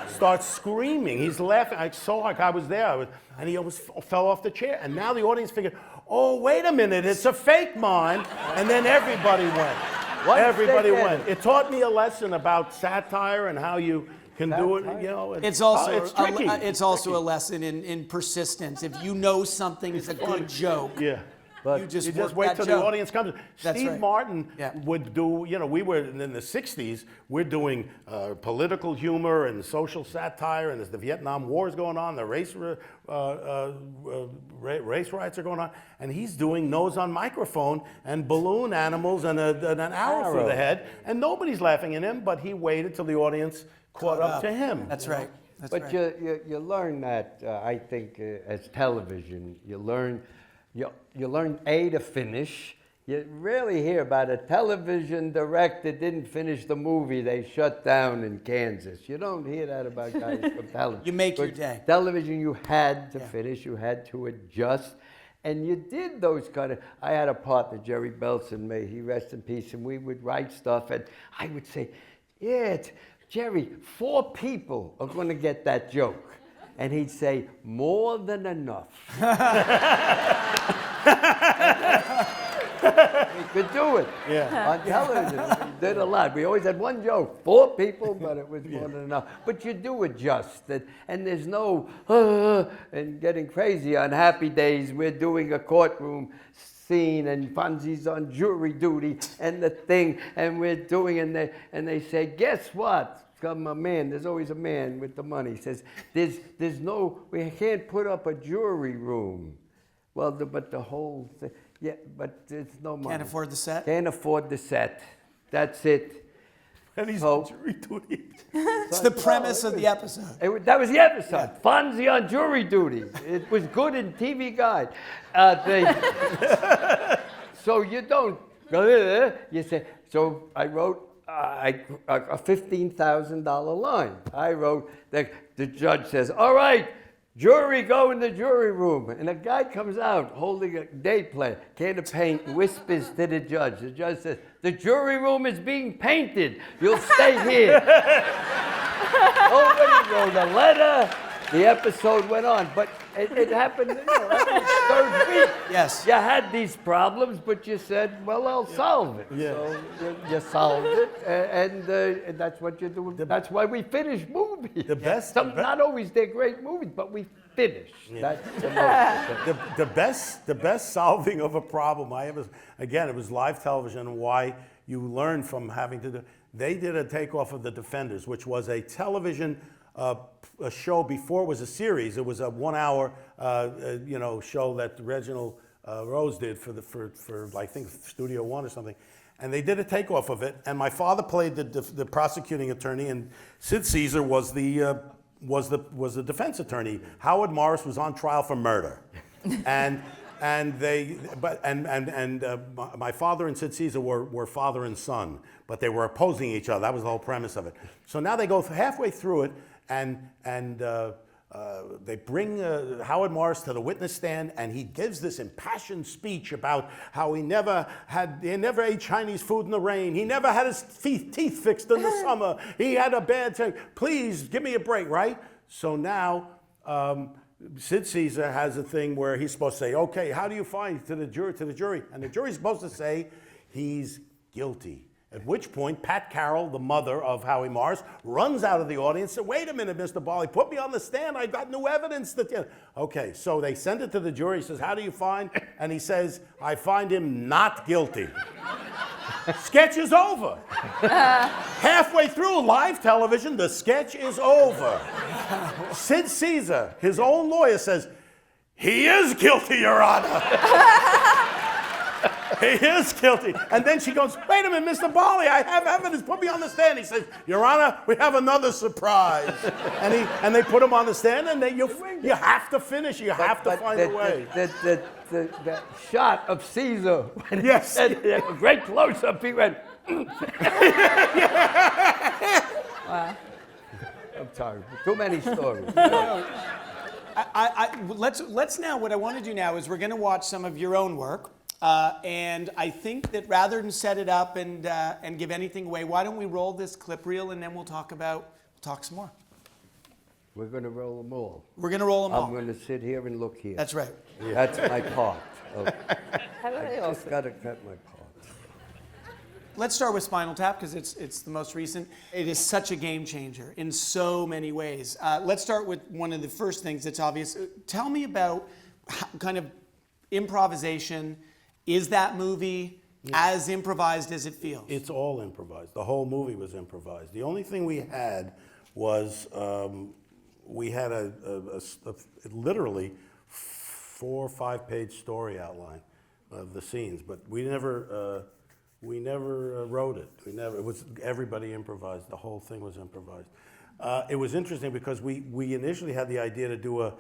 starts screaming. He's laughing. I saw like I was there, and he almost fell off the chair. And now the audience figured, oh, wait a minute, it's a fake mime. And then everybody went. Everybody went. It taught me a lesson about satire and how you can do it. You know, It's also it's tricky. It's also a lesson in persistence. If you know something is a good joke, Yeah. you just wait till the audience comes. That's Steve right. Martin Yeah. would do, you know, we were in the 60s, we're doing political humor and social satire, and there's the Vietnam War is going on, the race riots are going on, and he's doing nose on microphone and balloon animals and an arrow through the head, and nobody's laughing at him, but he waited till the audience caught up to him. That's right. That's But right. you learn that, I think, as television, you learn A, to finish. You rarely hear about a television director didn't finish the movie they shut down in Kansas. You don't hear that about guys from television. You make your But day. Television, you had to finish, you had to adjust. And you did those kind of, I had a partner, Jerry Belson, may he rest in peace, and we would write stuff, and I would say, yeah, Jerry, 4 people are going to get that joke. And he'd say, more than enough. We could do it on television. We did a lot. We always had one joke, 4 people, but it was more than enough. But you do adjust, and there's no and getting crazy. On Happy Days, we're doing a courtroom scene, and Fonzie's on jury duty, and the thing, and we're doing, and they say, guess what? Come a man. There's always a man with the money. He says, there's no, we can't put up a jury room. Well, but the whole thing, yeah, but there's no money. Can't afford the set? Can't afford the set. That's it. And he's So- on jury duty. It's the premise of the episode. That was the episode. Fonzie on jury duty. It was good in TV Guide. So you don't, you say, so I wrote a $15,000 line. I wrote, the judge says, all right, jury, go in the jury room. And a guy comes out holding a day plan, can of paint, whispers to the judge. The judge says, the jury room is being painted. You'll stay here. Nobody wrote a letter. The episode went on, but it happened, every third week. Yes. You had these problems, but you said, well, I'll solve it. Yeah. So you solved it, and that's what you do. That's why we finish movies. The best- Not always they're great movies, but we finish. That's the most. The best solving of a problem I ever, again, it was live television, and why you learn from having to do, they did a takeoff of The Defenders, which was a television a show before it was a series. It was a 1 hour, show that Reginald Rose did for I think Studio One or something, and they did a takeoff of it. And my father played the prosecuting attorney, and Sid Caesar was the was the defense attorney. Howard Morris was on trial for murder, and my father and Sid Caesar were father and son, but they were opposing each other. That was the whole premise of it. So now they go halfway through it, and they bring Howard Morris to the witness stand, and he gives this impassioned speech about how he never ate Chinese food in the rain. He never had his teeth fixed in the summer. He had a bad time. Please give me a break, right? So now Sid Caesar has a thing where he's supposed to say, okay, how do you find to the jury? And the jury's supposed to say he's guilty. At which point, Pat Carroll, the mother of Howie Morris, runs out of the audience and said, wait a minute, Mr. Barley, put me on the stand. I've got new evidence that... Okay, so they send it to the jury. He says, how do you find? And he says, I find him not guilty. Sketch is over. Halfway through live television, the sketch is over. Sid Caesar, his own lawyer, says, he is guilty, Your Honor. He is guilty. And then she goes, wait a minute, Mr. Barley, I have evidence. Put me on the stand. He says, Your Honor, we have another surprise. And they put him on the stand, and you have to finish. You have to find a way. The shot of Caesar, when Yes. he said, a great close-up, he went, Wow. I'm sorry, too many stories. Let's now, what I want to do now is we're going to watch some of your own work. And I think that rather than set it up and give anything away, why don't we roll this clip reel and then we'll talk some more. We're going to roll them all. We're going to roll them all. I'm going to sit here and look here. That's right. That's my part. Okay. How do they all Just got to cut my part. Let's start with Spinal Tap because it's the most recent. It is such a game changer in so many ways. Let's start with one of the first things that's obvious. Tell me about kind of improvisation. Is that movie as improvised as it feels? It's all improvised. The whole movie was improvised. The only thing we had was we had a literally 4 or 5 page story outline of the scenes, but we never wrote it. It was everybody improvised. The whole thing was improvised. It was interesting because we initially had the idea to do a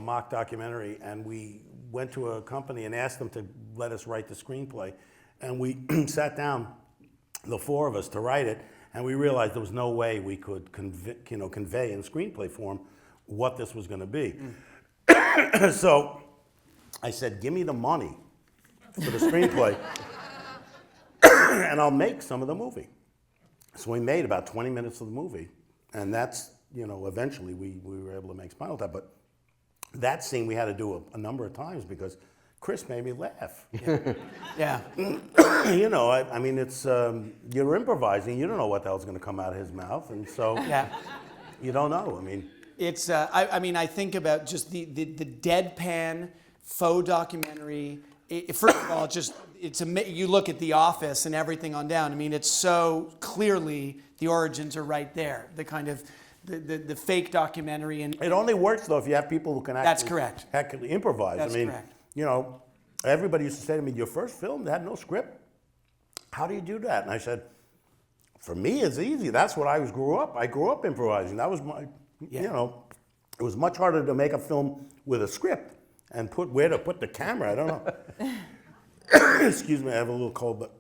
mock documentary, and we went to a company and asked them to let us write the screenplay, and we sat down, the 4 of us, to write it, and we realized there was no way we could convey in screenplay form what this was going to be. So I said, give me the money for the screenplay and I'll make some of the movie. So we made about 20 minutes of the movie, and that's, eventually we were able to make Spinal Tap. But that scene we had to do a number of times because Chris made me laugh. Yeah. I mean, it's, you're improvising, you don't know what the hell's going to come out of his mouth, and so you don't know. I mean, it's, I think about just the deadpan faux documentary. First of all, you look at The Office and everything on down. I mean, it's so clearly the origins are right there. The kind of the fake documentary, and it only works though if you have people who can actually improvise. That's correct. Everybody used to say to me, "Your first film had no script. How do you do that?" And I said, "For me, it's easy. That's what I grew up. I grew up improvising. That was my, it was much harder to make a film with a script and where to put the camera. I don't know." Excuse me, I have a little cold, but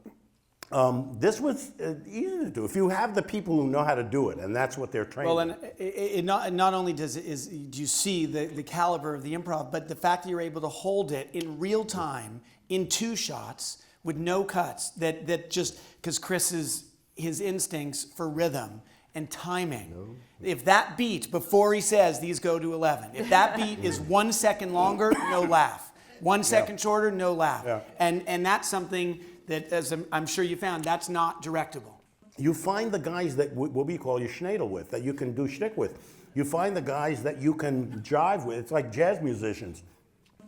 this was easy to do if you have the people who know how to do it, and that's what they're trained. Well, and it not only do you see the caliber of the improv, but the fact that you're able to hold it in real time in 2 shots with no cuts. That just because his instincts for rhythm and timing. No. If that beat before he says these go to 11, if that beat is 1 second longer, no laugh. 1 second shorter, no laugh. Yeah. And that's something that, as I'm sure you found, that's not directable. You find the guys that what we call your schnaidel with, that you can do shtick with. You find the guys that you can jive with. It's like jazz musicians.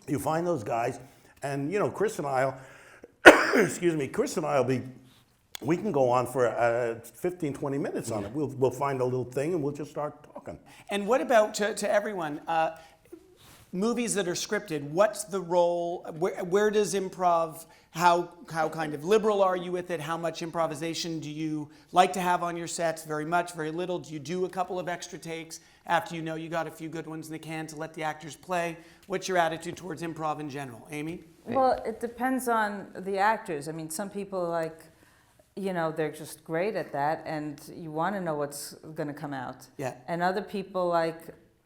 You find those guys, and Chris and I'll, Chris and I'll be, we can go on for 15, 20 minutes on it. We'll find a little thing and we'll just start talking. And what about, to everyone, movies that are scripted, what's the role? Where does improv? How kind of liberal are you with it? How much improvisation do you like to have on your sets? Very much, very little? Do you do a couple of extra takes after you know you got a few good ones in the can to let the actors play? What's your attitude towards improv in general, Amy? Well, it depends on the actors. I mean, some people they're just great at that, and you want to know what's going to come out. Yeah. And other people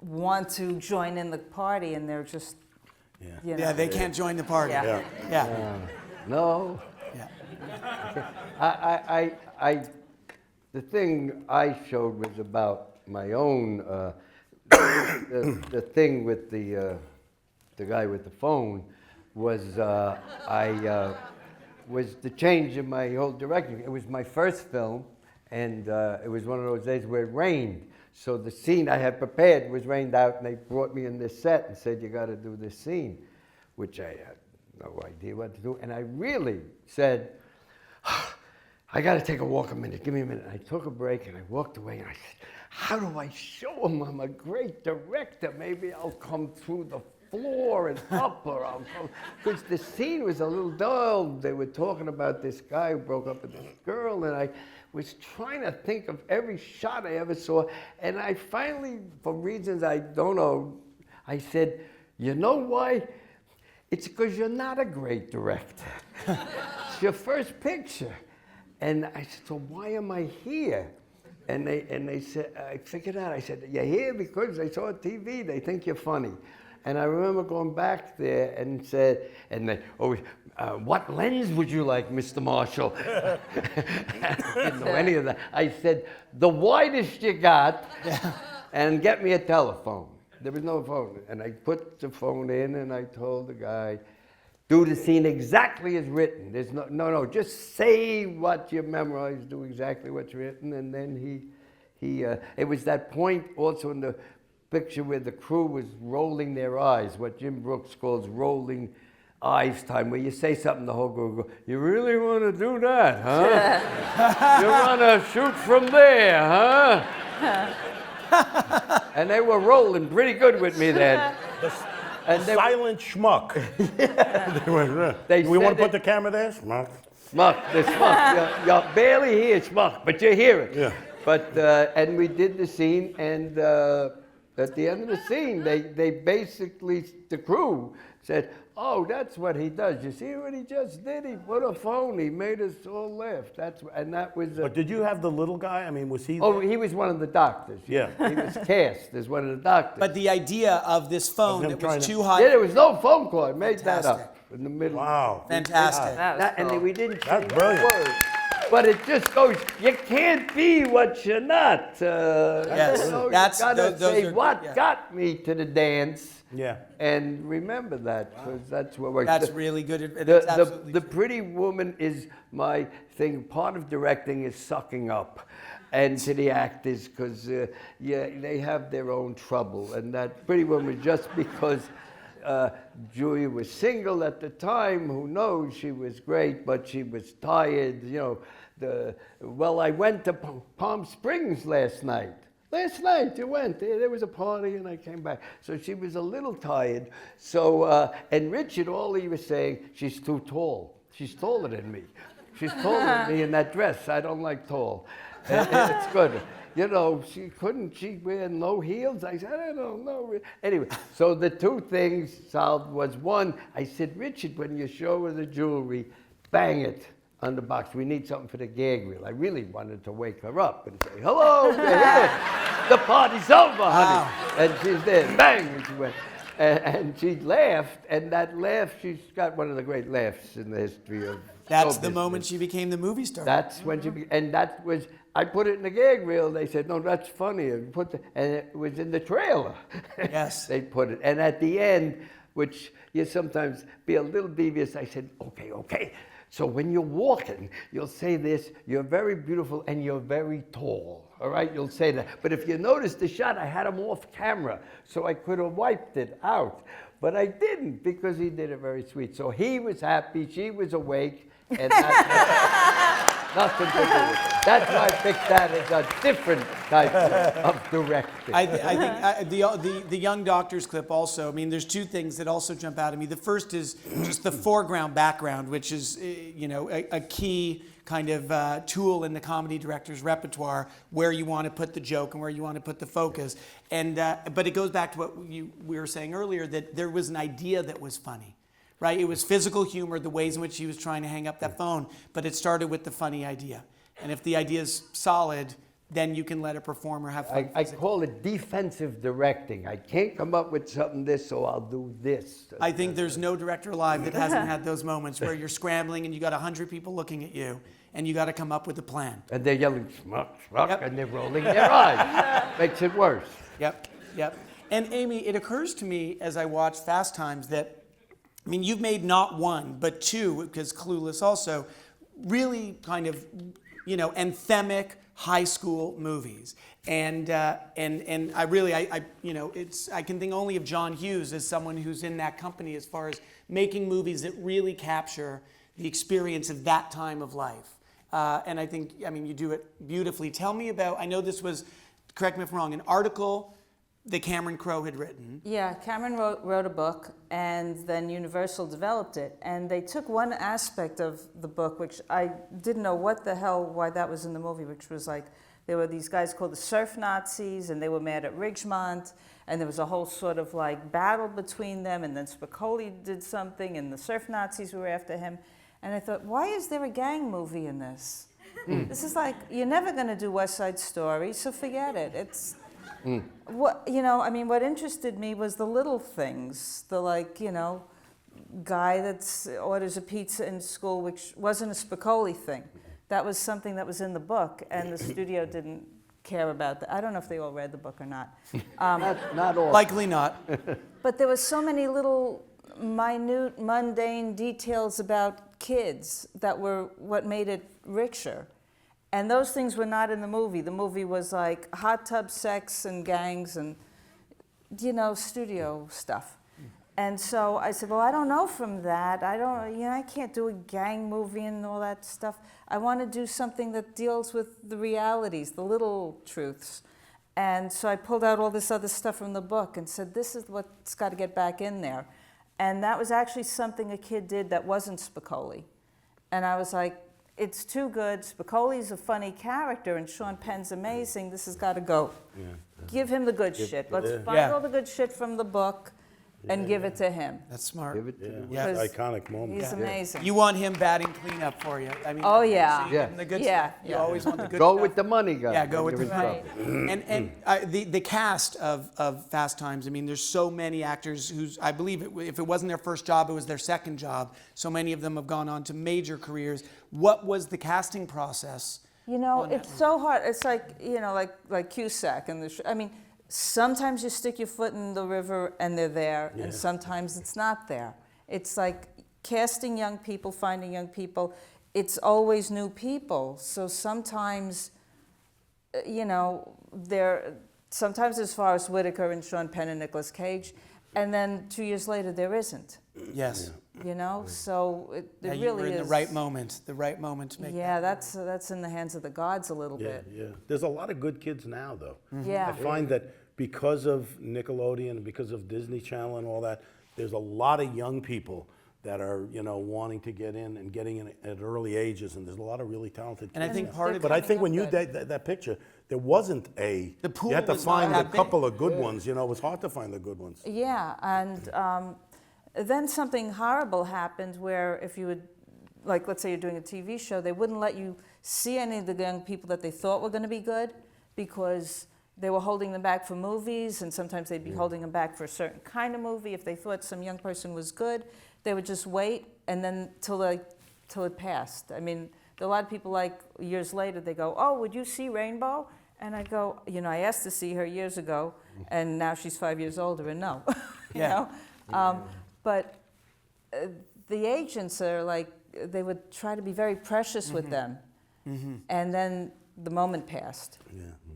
want to join in the party, and they're just, Yeah, they can't join the party. Yeah. Yeah. No. Yeah. The thing I showed was about my own, the thing with the guy with the phone was was the change in my whole direction. It was my first film, and it was one of those days where it rained. So the scene I had prepared was rained out, and they brought me in this set and said, you got to do this scene, which I had no idea what to do. And I really said, I got to take a walk a minute. Give me a minute. And I took a break, and I walked away, and I said, how do I show them I'm a great director? Maybe I'll come through the floor and up, or I'll come, because the scene was a little dull. They were talking about this guy who broke up with this girl, and I was trying to think of every shot I ever saw, and I finally, for reasons I don't know, I said, you know why? It's because you're not a great director. It's your first picture. And I said, so why am I here? And they said, I figured out, I said, you're here because they saw TV, they think you're funny. And I remember going back there and said, what lens would you like, Mr. Marshall? I didn't know any of that. I said, the widest you got, and get me a telephone. There was no phone. And I put the phone in, and I told the guy, do the scene exactly as written. There's no, just say what you memorized, do exactly what's written. And then it was that point also in the picture where the crew was rolling their eyes, what Jim Brooks calls rolling eyes time, where you say something, the whole group go, you really want to do that, huh? You want to shoot from there, huh? And they were rolling pretty good with me then. And silent schmuck. They we want said to put the camera there? Schmuck. Schmuck, the schmuck. You're barely hear schmuck, but you hear it. Yeah. But, and we did the scene, and at the end of the scene, they basically, the crew said, oh, that's what he does. You see what he just did? He put a phone, he made us all laugh. That was... But did you have the little guy? I mean, was he... Oh, he was one of the doctors. Yeah. He was cast as one of the doctors. But the idea of this phone him that trying was to- too high. Yeah, there was no phone call. I made that Fantastic. up in the middle. Wow. Fantastic. And we didn't say That's a brilliant. word. But it just goes, you can't be what you're not. Yes, you know, that's- you gotta those say, are- what yeah. got me to the dance? Yeah. And remember that, because that's what works. That's really good. That's The absolutely true. Pretty Woman is my thing. Part of directing is sucking up, and to the actors, because they have their own trouble. And that Pretty Woman, just because Julia was single at the time, who knows, she was great, but she was tired. You know, I went to Palm Springs last night. Last night you went, there was a party and I came back. So she was a little tired. So, and Richard, all he was saying, she's too tall. She's taller than me. She's taller than me in that dress. I don't like tall. It's good. You know, she wear no heels? I said, I don't know. Anyway, so the two things solved was, one, I said, Richard, when you show her the jewelry, bang it on the box. We need something for the gag reel. I really wanted to wake her up and say, hello, you're here. The party's over, honey. And she's there, bang, and she went. And she laughed, and that laugh, she's got one of the great laughs in the history of That's show the business. moment she became the movie star. That's when she, and that was, I put it in the gag reel. They said, no, that's funny. And it was in the trailer. Yes. They put it. And at the end, which you sometimes be a little devious, I said, okay. So when you're walking, you'll say this, you're very beautiful and you're very tall. All right, you'll say that. But if you notice the shot, I had him off camera, so I could have wiped it out. But I didn't, because he did it very sweet. So he was happy, she was awake, and Nothing to do with it. That's why I picked that as a different type of directing. I think the young doctors clip also, I mean, there's two things that also jump out at me. The first is just the foreground background, which is, a key kind of tool in the comedy director's repertoire, where you want to put the joke and where you want to put the focus. And but it goes back to what we were saying earlier, that there was an idea that was funny. Right? It was physical humor, the ways in which he was trying to hang up that phone, but it started with the funny idea. And if the idea is solid, then you can let a performer have fun. I call it defensive directing. I can't come up with something this, so I'll do this. I think there's no director alive that hasn't had those moments where you're scrambling and you got 100 people looking at you, and you got to come up with a plan. And they're yelling, schmuck, schmuck, Yep. and they're rolling their eyes. Makes it worse. Yep. And Amy, it occurs to me as I watch Fast Times that, I mean, you've made not one, but two, because Clueless also, really kind of, anthemic high school movies. And I really, I can think only of John Hughes as someone who's in that company as far as making movies that really capture the experience of that time of life. And I think, you do it beautifully. Tell me about, I know this was, correct me if I'm wrong, an article that Cameron Crowe had written. Yeah, Cameron wrote a book, and then Universal developed it. And they took one aspect of the book, which I didn't know why that was in the movie, which was like, there were these guys called the Surf Nazis, and they were mad at Ridgemont, and there was a whole sort of like battle between them, and then Spicoli did something, and the Surf Nazis were after him. And I thought, why is there a gang movie in this? This is like, you're never going to do West Side Story, so forget it. It's... What interested me was the little things, the guy that orders a pizza in school, which wasn't a Spicoli thing. That was something that was in the book, and the studio didn't care about that. I don't know if they all read the book or not. Not all. Likely not. But there were so many little minute, mundane details about kids that were what made it richer. And those things were not in the movie. The movie was like hot tub sex and gangs and, studio stuff. And so I said, well, I don't know from that. I can't do a gang movie and all that stuff. I want to do something that deals with the realities, the little truths. And so I pulled out all this other stuff from the book and said, this is what's got to get back in there. And that was actually something a kid did that wasn't Spicoli. And I was like, it's too good. Spicoli's a funny character, and Sean Penn's amazing. This has got to go. Yeah. Give him the good shit. Let's find all the good shit from the book and give it to him. That's smart. Give it to him. Yeah. Iconic moment. He's amazing. You want him batting cleanup for you. Oh, yeah. So you give him the good Yeah. stuff. You always want the good Go stuff. with the money, guys. Yeah, go with the Right. money. And the cast of Fast Times, there's so many actors who's, I believe, if it wasn't their first job, it was their second job. So many of them have gone on to major careers. What was the casting process? It's so hard. It's like, like Cusack and sometimes you stick your foot in the river and they're there, and sometimes it's not there. It's like casting young people, finding young people. It's always new people. So sometimes, sometimes there's Forrest Whitaker and Sean Penn and Nicolas Cage, and then 2 years later there isn't. Yes. So it really you were in is. the right moment to make Yeah, that's in the hands of the gods a little bit. Yeah. There's a lot of good kids now, though. Yeah. I find that because of Nickelodeon and because of Disney Channel and all that, there's a lot of young people that are, wanting to get in and getting in at early ages, and there's a lot of really talented kids. And I think part of But I coming think up when you good. did that picture, there wasn't The pool you had to was not find a that couple big. of good ones. It was hard to find the good ones. Yeah, and then something horrible happened where if you would, like let's say you're doing a TV show, they wouldn't let you see any of the young people that they thought were going to be good because they were holding them back for movies, and sometimes they'd be holding them back for a certain kind of movie. If they thought some young person was good, they would just wait and then till it passed. There are a lot of people like years later, they go, oh, would you see Rainbow? And I go, I asked to see her years ago, and now she's 5 years older, and no. But the agents are like, they would try to be very precious with them. And then the moment passed.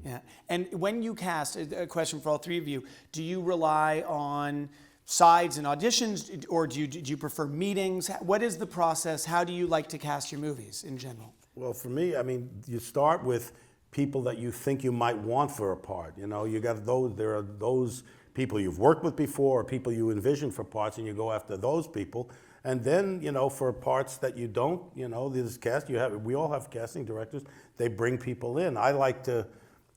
Yeah. And when you cast, a question for all three of you, do you rely on sides and auditions, or do you prefer meetings? What is the process? How do you like to cast your movies in general? Well, for me, I mean, you start with people that you think you might want for a part. You know, you got those. There are those people you've worked with before, or people you envision for parts, and you go after those people. And then, you know, for parts that you don't, you know, this cast you have. We all have casting directors. They bring people in. I like to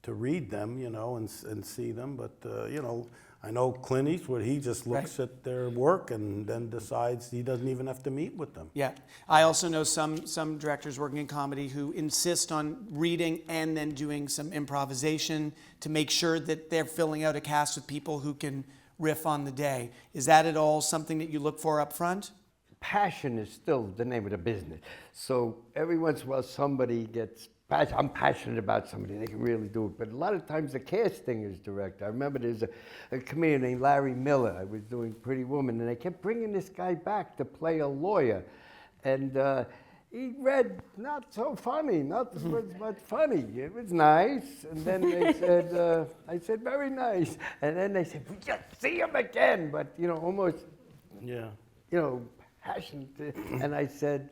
read them, you know, and see them. But you know, I know Clint Eastwood, he just looks at their work and then decides he doesn't even have to meet with them. Yeah. I also know some directors working in comedy who insist on reading and then doing some improvisation to make sure that they're filling out a cast with people who can riff on the day. Is that at all something that you look for up front? Passion is still the name of the business. So every once in a while somebody gets passionate. I'm passionate about somebody, they can really do it. But a lot of times the casting is direct. I remember there's a comedian named Larry Miller. I was doing Pretty Woman, and they kept bringing this guy back to play a lawyer. And he read not so funny, not much funny. It was nice. And then they said, I said, very nice. And then they said, we just see him again. But, you know, almost, Yeah. you know, passion. And I said,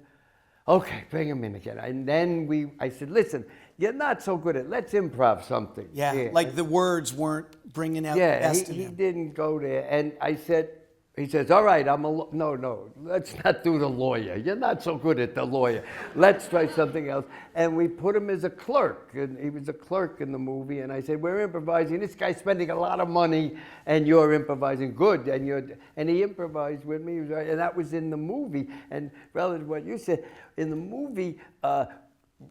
okay, bring him in again. And then I said, listen, you're not so good at, let's improv something. Yeah, like the words weren't bringing out the best in he him. didn't go there. And I said, he says, all right, no, let's not do the lawyer. You're not so good at the lawyer. Let's try something else. And we put him as a clerk. And he was a clerk in the movie. And I said, we're improvising. This guy's spending a lot of money, and you're improvising good. And he improvised with me. And that was in the movie. And relative to what you said, in the movie,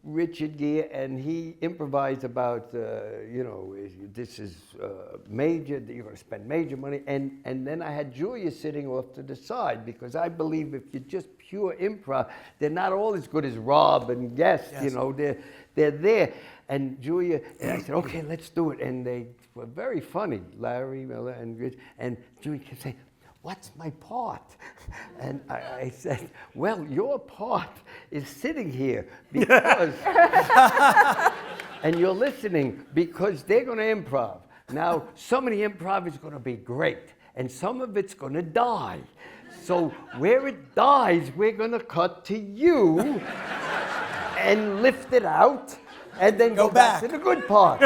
Richard Gere, and he improvised about, you know, this is major, you're going to spend major money. And then I had Julia sitting off to the side, because I believe if you're just pure improv, they're not all as good as Rob and Guest, you know, they're there. And Julia, and I said, okay, let's do it. And they were very funny, Larry Miller and Rich, and Julia kept saying, what's my part? And I said, well, your part is sitting here because, and you're listening because they're going to improv. Now, some of the improv is going to be great, and some of it's going to die. So where it dies, we're going to cut to you and lift it out, and then go back to the good part.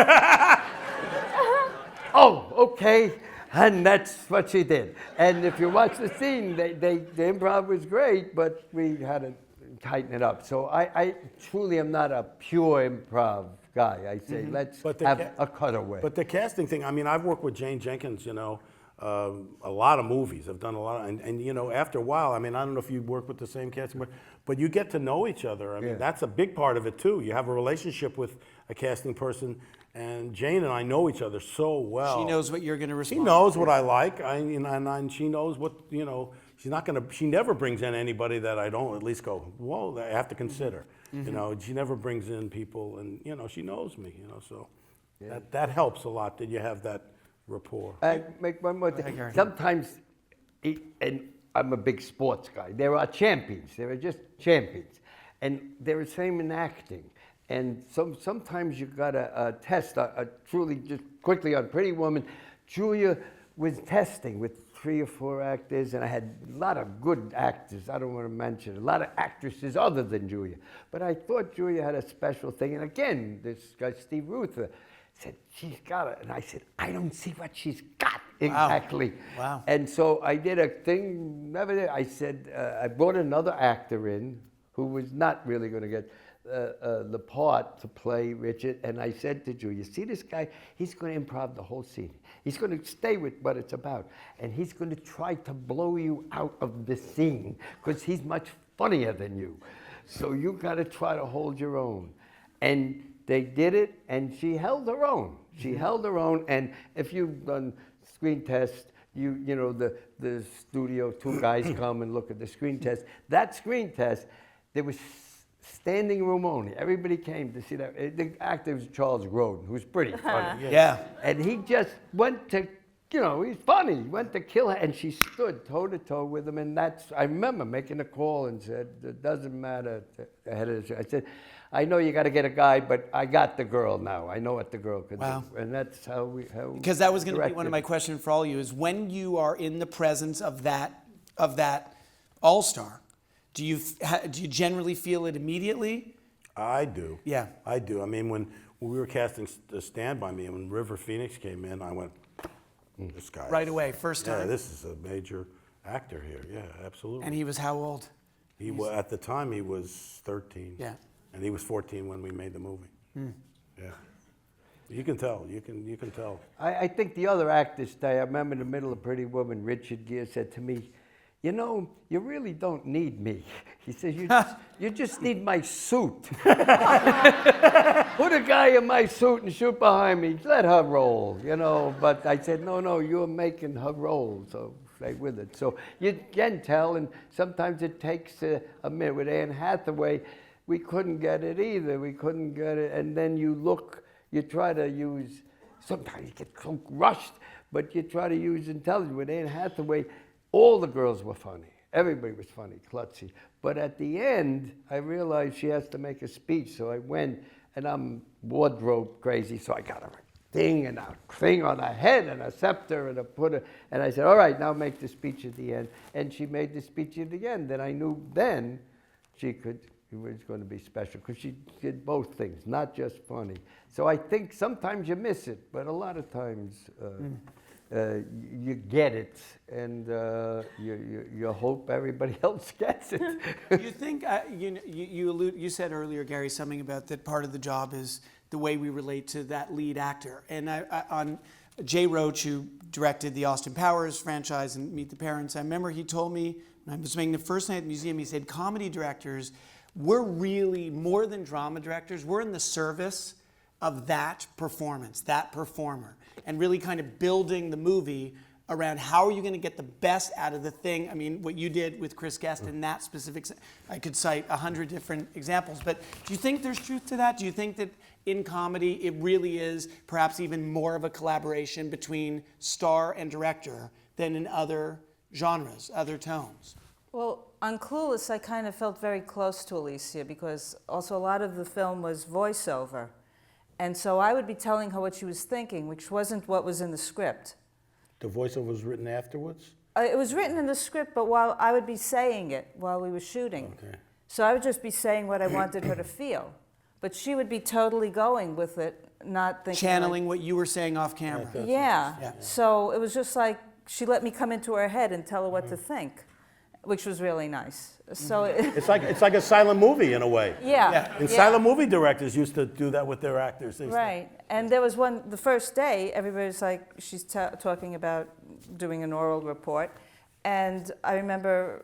Oh, okay. And that's what she did. And if you watch the scene, the improv was great, but we had to tighten it up. So I truly am not a pure improv guy. I say, let's have a cutaway. But the casting thing, I mean, I've worked with Jane Jenkins, you know, a lot of movies. I've done a lot, and you know, after a while, I mean, I don't know if you work with the same casting, but you get to know each other. I mean, that's a big part of it too. You have a relationship with a casting person. And Jane and I know each other so well. She knows what you're going to respond. She knows what I like, and she knows what, you know. She never brings in anybody that I don't at least go, whoa, I have to consider. You know, she never brings in people, and you know, she knows me. You know, so that helps a lot that you have that rapport. I make one more thing. Sometimes, and I'm a big sports guy. There are champions. There are just champions, and they're the same in acting. And sometimes you got to test. Truly, just quickly on Pretty Woman, Julia was testing with 3 or 4 actors, and I had a lot of good actors. I don't want to mention a lot of actresses other than Julia. But I thought Julia had a special thing. And again, this guy Steve Ruther said she's got it, and I said I don't see what she's got exactly. Wow. And so I did a thing. Never did. I said I brought another actor in who was not really going to get the part to play Richard, and I said to Julia, see this guy, he's going to improv the whole scene. He's going to stay with what it's about, and he's going to try to blow you out of the scene, because he's much funnier than you. So you got to try to hold your own. And they did it, and she held her own. She held her own, and if you've done screen tests, you know, the studio, 2 guys come and look at the screen test. That screen test, there was standing room only. Everybody came to see that. The actor was Charles Grodin, who's pretty funny. Yeah. And he just went to, you know, he's funny. He went to kill her, and she stood toe to toe with him. And I remember making a call and said, it doesn't matter. I said, I know you got to get a guy, but I got the girl now. I know what the girl could do. And that's how we Because that was going to be one of my directed. questions for all of you, is when you are in the presence of that all-star, do you generally feel it immediately? I do. Yeah. I do. I mean, when we were casting Stand By Me, and when River Phoenix came in, I went, this guy. Right away, first Yeah, time? this is a major actor here. Yeah, absolutely. And he was how old? He was, at the time, he was 13. Yeah. And he was 14 when we made the movie. Yeah. You can tell. You can tell. I think the other actors today, I remember in the middle of Pretty Woman, Richard Gere said to me, you know, you really don't need me. He says, you just need my suit. Put a guy in my suit and shoot behind me. Let her roll, you know. But I said, no, you're making her roll, so stay with it. So you can tell, and sometimes it takes a minute. With Anne Hathaway, we couldn't get it either. We couldn't get it. And then you try to use, sometimes you get so rushed, but you try to use intelligence. With Anne Hathaway, all the girls were funny. Everybody was funny, klutzy. But at the end, I realized she has to make a speech. So I went, and I'm wardrobe crazy, so I got a thing and a thing on her head and a scepter and and I said, all right, now make the speech at the end. And she made the speech at the end. And I knew then it was going to be special, because she did both things, not just funny. So I think sometimes you miss it, but a lot of times you get it, and you hope everybody else gets it. You think, you said earlier, Gary, something about that part of the job is the way we relate to that lead actor. And on Jay Roach, who directed the Austin Powers franchise and Meet the Parents, I remember he told me, when I was making the first night at the museum, he said, comedy directors, we're really more than drama directors. We're in the service of that performance, that performer, and really kind of building the movie around how are you going to get the best out of the thing. I mean, what you did with Chris Guest in that specific, I could cite 100 different examples, but do you think there's truth to that? Do you think that in comedy it really is perhaps even more of a collaboration between star and director than in other genres, other tones? Well, on Clueless, I kind of felt very close to Alicia, because also a lot of the film was voiceover. And so I would be telling her what she was thinking, which wasn't what was in the script. The voiceover was written afterwards? It was written in the script, but while I would be saying it while we were shooting. Okay. So I would just be saying what I wanted her to feel. But she would be totally going with it, not thinking. Channeling what you were saying off camera. Yeah. Yeah. So it was just like she let me come into her head and tell her what to think, which was really nice. So It's like a silent movie in a way. yeah. And yeah. silent movie directors used to do that with their actors. They used to- Right. And there was one, the first day, everybody's like, she's talking about doing an oral report. And I remember,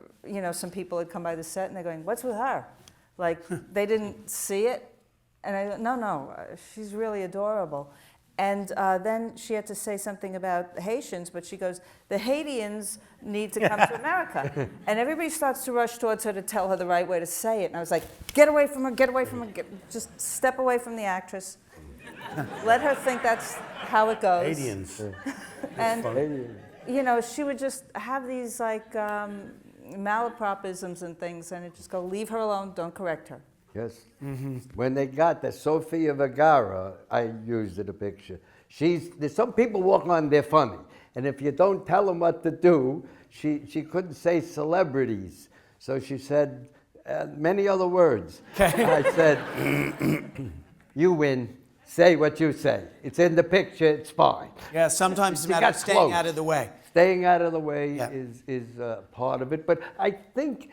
some people had come by the set and they're going, what's with her? Like, they didn't see it. And I go, no, she's really adorable. And then she had to say something about Haitians, but she goes, the Haitians need to come to America. And everybody starts to rush towards her to tell her the right way to say it. And I was like, get away from her, just step away from the actress. Let her think that's how it goes. Haitians. And, she would just have these like malapropisms and things, and it just go, leave her alone, don't correct her. Yes. Mm-hmm. When they got the Sofia Vergara, I used it a picture. There's some people walk on, they're funny. And if you don't tell them what to do, she couldn't say celebrities. So she said many other words. I said, you win. Say what you say. It's in the picture, it's fine. Yeah, sometimes it's a She matter of got staying close. out of the way. Staying out of the way Yeah. is part of it. But I think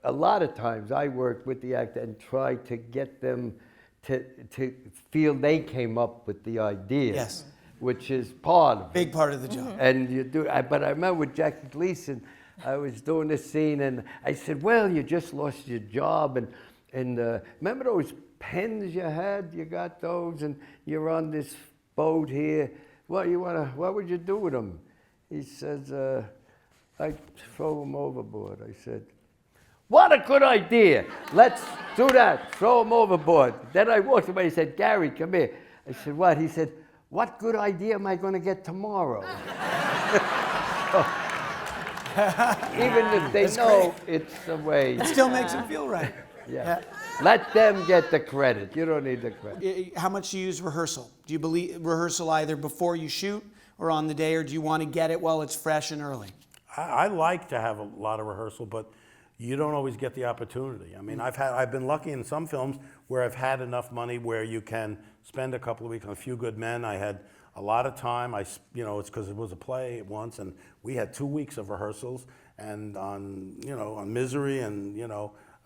a lot of times I work with the actor and try to get them to feel they came up with the idea. Yes. Which is part of it. Big part of the job. And you do. But I remember with Jackie Gleason, I was doing this scene, and I said, "Well, you just lost your job, and remember those pens you had? You got those, and you're on this boat here. What would you do with them?" He says, "I'd throw them overboard." I said, "What a good idea! Let's do that. Throw them overboard." Then I walked away. He said, "Gary, come here." I said, "What?" He said, "What good idea am I going to get tomorrow?" Even if they know it's the way. It still makes it feel right. Yeah. Let them get the credit. You don't need the credit. How much do you use rehearsal? Do you believe rehearsal either before you shoot or on the day, or do you want to get it while it's fresh and early? I like to have a lot of rehearsal, but you don't always get the opportunity. I mean, I've been lucky in some films where I've had enough money where you can spend a couple of weeks on A Few Good Men. I had a lot of time. It's because it was a play once, and we had 2 weeks of rehearsals. And on Misery and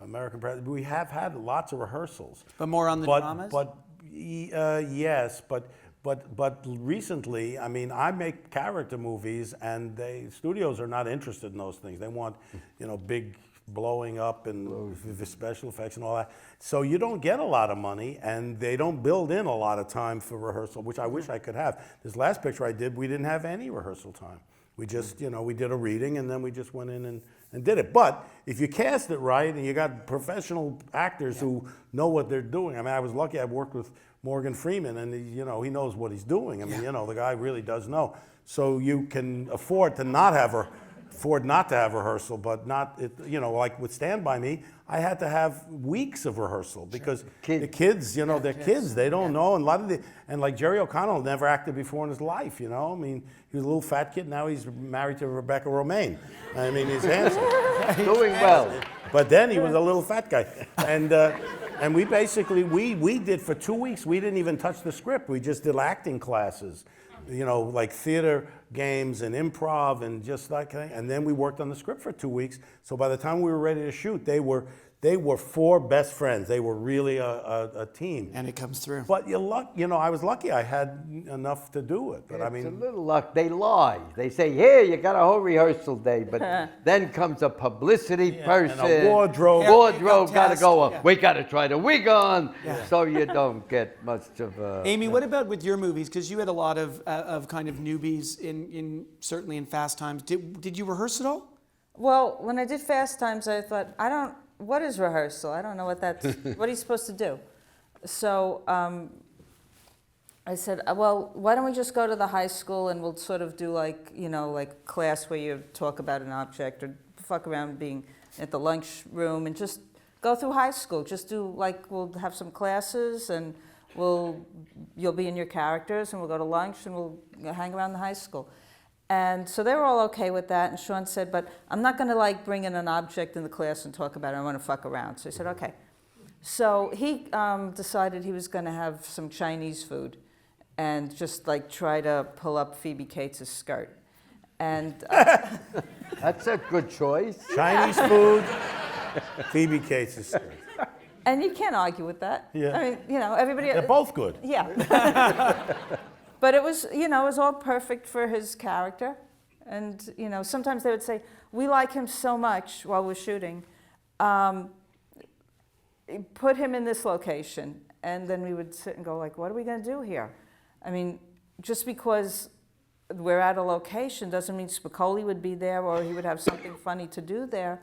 American President, we have had lots of rehearsals. But more on the dramas? Yes, but recently, I mean, I make character movies, and studios are not interested in those things. They want, big blowing up and the special effects and all that. So you don't get a lot of money, and they don't build in a lot of time for rehearsal, which I wish I could have. This last picture I did, we didn't have any rehearsal time. We just, we did a reading, and then we just went in and did it. But if you cast it right, and you got professional actors who know what they're doing. I mean, I was lucky. I worked with Morgan Freeman, and he knows what he's doing. I mean, the guy really does know. So you can afford not to have rehearsal, but like with Stand By Me, I had to have weeks of rehearsal because the kids, they're kids. They don't know, and like Jerry O'Connell never acted before in his life. I mean, he was a little fat kid. Now he's married to Rebecca Romaine. I mean, he's handsome. Doing well. But then he was a little fat guy, and we basically we did for 2 weeks. We didn't even touch the script. We just did acting classes, like theater games and improv and just that kind of thing. And then we worked on the script for 2 weeks. So by the time we were ready to shoot, they were 4 best friends. They were really a team. And it comes through. But I was lucky. I had enough to do it. But It's a little luck. They lie. They say, here, you got a whole rehearsal day. But then comes a publicity person. And a wardrobe. Makeup got to test. go up. Yeah. We got to try the wig on. So you don't get much of a... Amy, what about with your movies? Because you had a lot of kind of newbies in certainly in Fast Times. Did you rehearse at all? Well, when I did Fast Times, I thought, what is rehearsal? I don't know what what are you supposed to do? So I said, well, why don't we just go to the high school and we'll sort of do like class where you talk about an object or fuck around being at the lunch room and just go through high school. Just do we'll have some classes and you'll be in your characters and we'll go to lunch and we'll hang around the high school. And so they were all okay with that. And Shawn said, but I'm not going to bring in an object in the class and talk about it. I want to fuck around. So I said, okay. So he decided he was going to have some Chinese food and just try to pull up Phoebe Cates' skirt. And That's a good choice. Chinese food, Phoebe Cates' skirt. And you can't argue with that. Yeah. I mean, everybody... They're both good. Yeah. But it was, it was all perfect for his character. And, sometimes they would say, we like him so much while we're shooting. Put him in this location. And then we would sit and go what are we going to do here? I mean, just because we're at a location doesn't mean Spicoli would be there or he would have something funny to do there.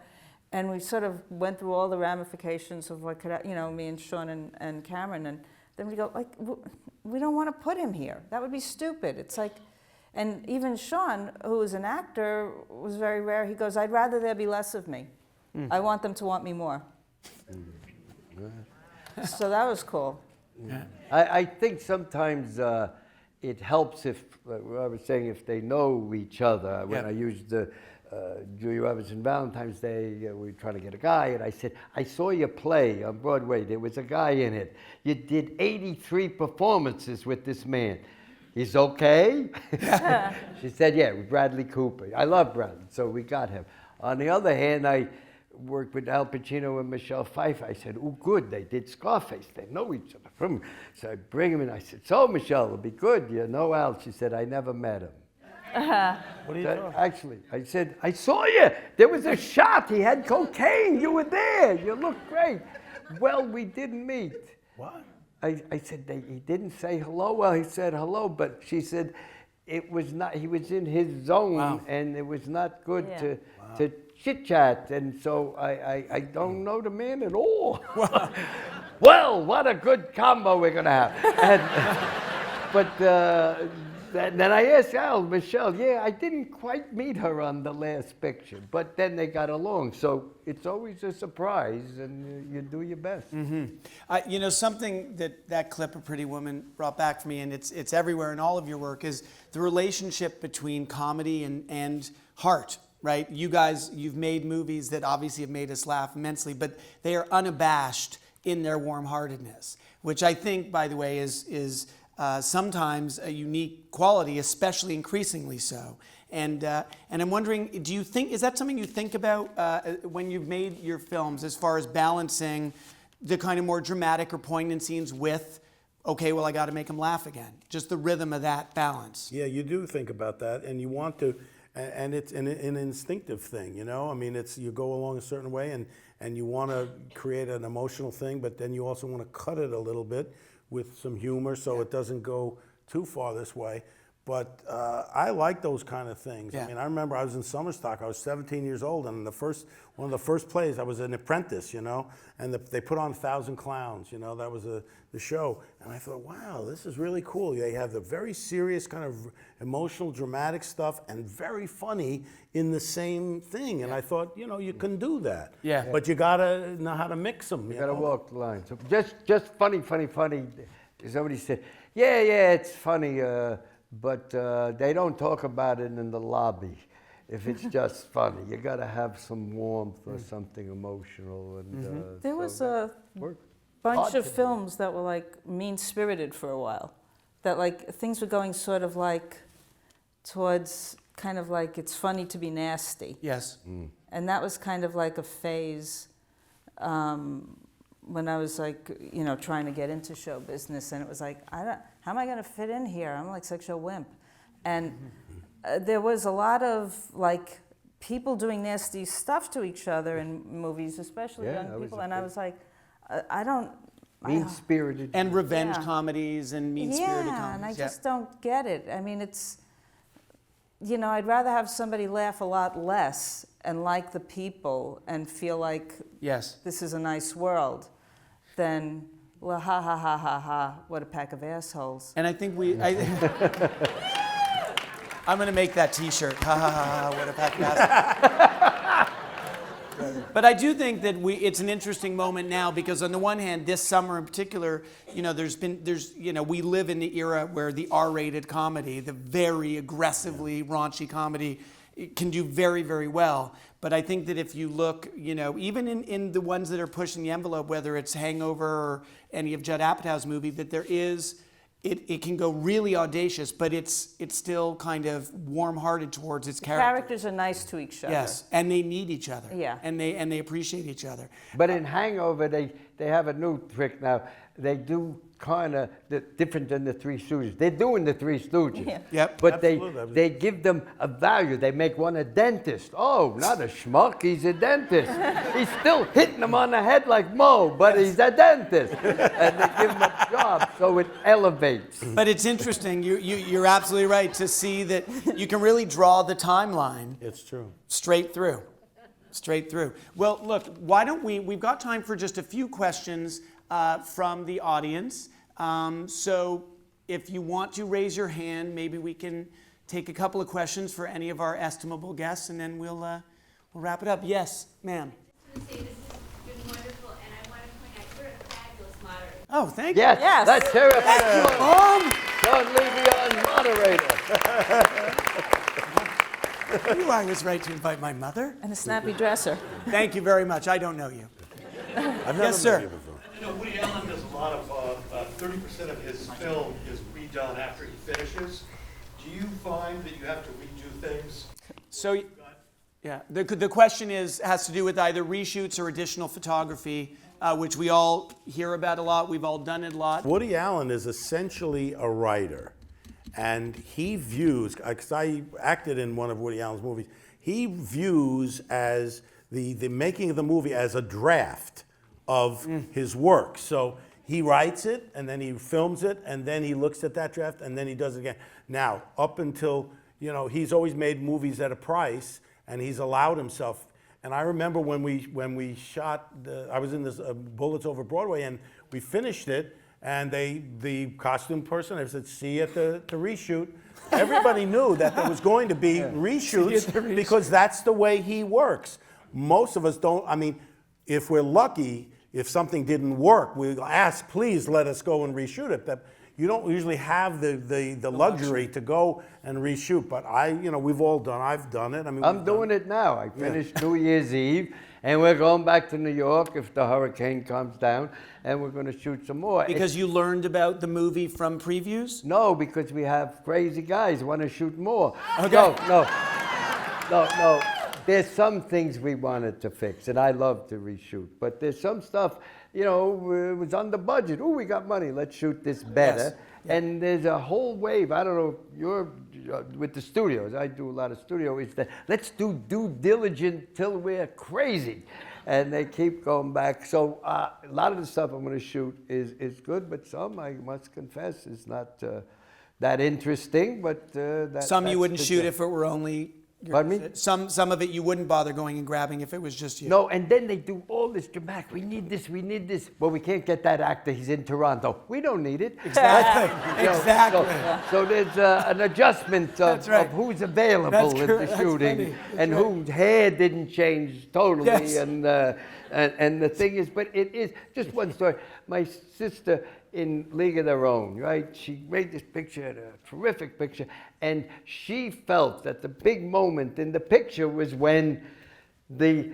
And we sort of went through all the ramifications of what could, me and Shawn and Cameron. And then we go, we don't want to put him here. That would be stupid. It's and even Shawn, who is an actor, was very rare. He goes, I'd rather there be less of me. I want them to want me more. So that was cool. Yeah. I think sometimes it helps if, like I was saying, if they know each other. When I used Julia Roberts in Valentine's Day, we were trying to get a guy, and I said, I saw your play on Broadway. There was a guy in it. You did 83 performances with this man. He's okay? She said, yeah, with Bradley Cooper. I love Bradley, so we got him. On the other hand, I worked with Al Pacino and Michelle Pfeiffer. I said, oh, good, they did Scarface. They know each other. So I bring him in. I said, so, Michelle, it'll be good. You know Al? She said, I never met him. What are you talking? Actually, I said, I saw you. There was a shot. He had cocaine. You were there. You looked great. Well, we didn't meet. What? I said, he didn't say hello. Well, he said hello, but she said it was not, he was in his zone, and it was not good to chit-chat. And so I don't know the man at all. Well, what a good combo we're going to have. And, then I asked Al, Michelle, I didn't quite meet her on the last picture, but then they got along. So it's always a surprise, and you do your best. Mm-hmm. Something that clip of Pretty Woman brought back for me, and it's everywhere in all of your work, is the relationship between comedy and heart, right? You guys, you've made movies that obviously have made us laugh immensely, but they are unabashed in their warm-heartedness, which I think, by the way, is sometimes a unique quality, especially increasingly so. And I'm wondering, do you think, is that something you think about when you've made your films, as far as balancing the kind of more dramatic or poignant scenes with, okay, well, I got to make them laugh again? Just the rhythm of that balance. Yeah, you do think about that, and you want to, and it's an instinctive thing, you know? I mean, it's, you go along a certain way, and you want to create an emotional thing, but then you also want to cut it a little bit with some humor so it doesn't go too far this way. But I like those kind of things. Yeah. I mean, I remember I was in summer stock. I was 17 years old, and one of the first plays, I was an apprentice, you know, and they put on 1,000 Clowns, you know, that was the show. And I thought, wow, this is really cool. They have the very serious kind of emotional, dramatic stuff and very funny in the same thing. And I thought, you know, you can do that. Yeah. But you gotta know how to mix them. You gotta walk the line. So just funny. Somebody said, yeah, it's funny, but they don't talk about it in the lobby. If it's just funny, you gotta have some warmth or something emotional. And There was a bunch of films that were like mean-spirited for a while. That like things were going sort of like towards kind of like it's funny to be nasty. Yes. And that was kind of like a phase when I was like, you know, trying to get into show business, and it was like, how am I going to fit in here? I'm like such a wimp. And there was a lot of like people doing nasty stuff to each other in movies, especially Yeah, young that was people. a And I big- was like, I don't. mean-spirited. And revenge Yeah. comedies and mean-spirited Yeah, comedies. and I just don't get it. I mean, it's, you know, I'd rather have somebody laugh a lot less and like the people and feel like Yes. this is a nice world than, well, ha ha ha ha ha, what a pack of assholes. And I think I'm going to make that T-shirt. Ha ha ha ha! What a pack of assholes. But I do think that it's an interesting moment now because on the one hand, this summer in particular, you know, we live in the era where the R-rated comedy, the very aggressively raunchy comedy, it can do very, very well. But I think that if you look, you know, even in the ones that are pushing the envelope, whether it's Hangover or any of Judd Apatow's movie, that there is. It can go really audacious, but it's still kind of warm-hearted towards its character. Characters are nice to each other. Yes, and they need each other. Yeah. And they appreciate each other. But in Hangover, they have a new trick now. They do kind of different than the Three Stooges. They're doing the Three Stooges. Yeah. Yep. But Absolutely. they give them a value. They make one a dentist. Oh, not a schmuck, he's a dentist. He's still hitting them on the head like Mo, but he's a dentist. And they give him a job, so it elevates. But it's interesting. You're absolutely right to see that you can really draw the timeline It's true. straight through. Straight through. Well, look, why don't we've got time for just a few questions from the audience. So if you want to raise your hand, maybe we can take a couple of questions for any of our estimable guests, and then we'll wrap it up. Yes, ma'am. I was going to say, this has been wonderful, and I want to point out you're a fabulous moderator. Oh, thank you. Yes, Yes. let's hear it. Shawn Levy on moderator. I knew I was right to invite my mother. And a snappy dresser. Thank you very much. I don't know you. I've never Yes, sir. met you before. You know, Woody Allen does a lot of, 30% of his film is redone after he finishes. Do you find that you have to redo things? So, yeah, the question has to do with either reshoots or additional photography, which we all hear about a lot. We've all done it a lot. Woody Allen is essentially a writer, and he views, because I acted in one of Woody Allen's movies, he views as the making of the movie as a draft of his work. So he writes it, and then he films it, and then he looks at that draft, and then he does it again. Now, up until, you know, he's always made movies at a price, and he's allowed himself. And I remember when we shot, I was in this Bullets Over Broadway, and we finished it, and the costume person, I said, see you at the reshoot. Everybody knew that there was going to be reshoots because that's the way he works. Most of us don't, I mean, if we're lucky, if something didn't work, we ask, please let us go and reshoot it. But you don't usually have the luxury to go and reshoot. But we've all done. I've done it. I mean, I'm doing it now. I finished New Year's Eve, and we're going back to New York if the hurricane comes down, and we're going to shoot some more. Because you learned about the movie from previews? No, because we have crazy guys who want to shoot more. Okay. No. There's some things we wanted to fix, and I love to reshoot. But there's some stuff, it was under budget. Oh, we got money. Let's shoot this better. Yes. And there's a whole wave. I don't know if you're with the studios. I do a lot of studio. It's that let's do due diligence till we're crazy. And they keep going back. So a lot of the stuff I'm going to shoot is good, but some, I must confess, is not that interesting. But Some you wouldn't shoot if it were only... Pardon me? Some of it you wouldn't bother going and grabbing if it was just you. No, and then they do all this dramatic. We need this. Well, we can't get that actor. He's in Toronto. We don't need it. Exactly. Exactly. So there's an adjustment of who's available That's with correct. the shooting and whose hair didn't change totally. Yes. And the thing is, but it is just one story. My sister in League of Their Own, right? She made this picture, a terrific picture, and she felt that the big moment in the picture was when the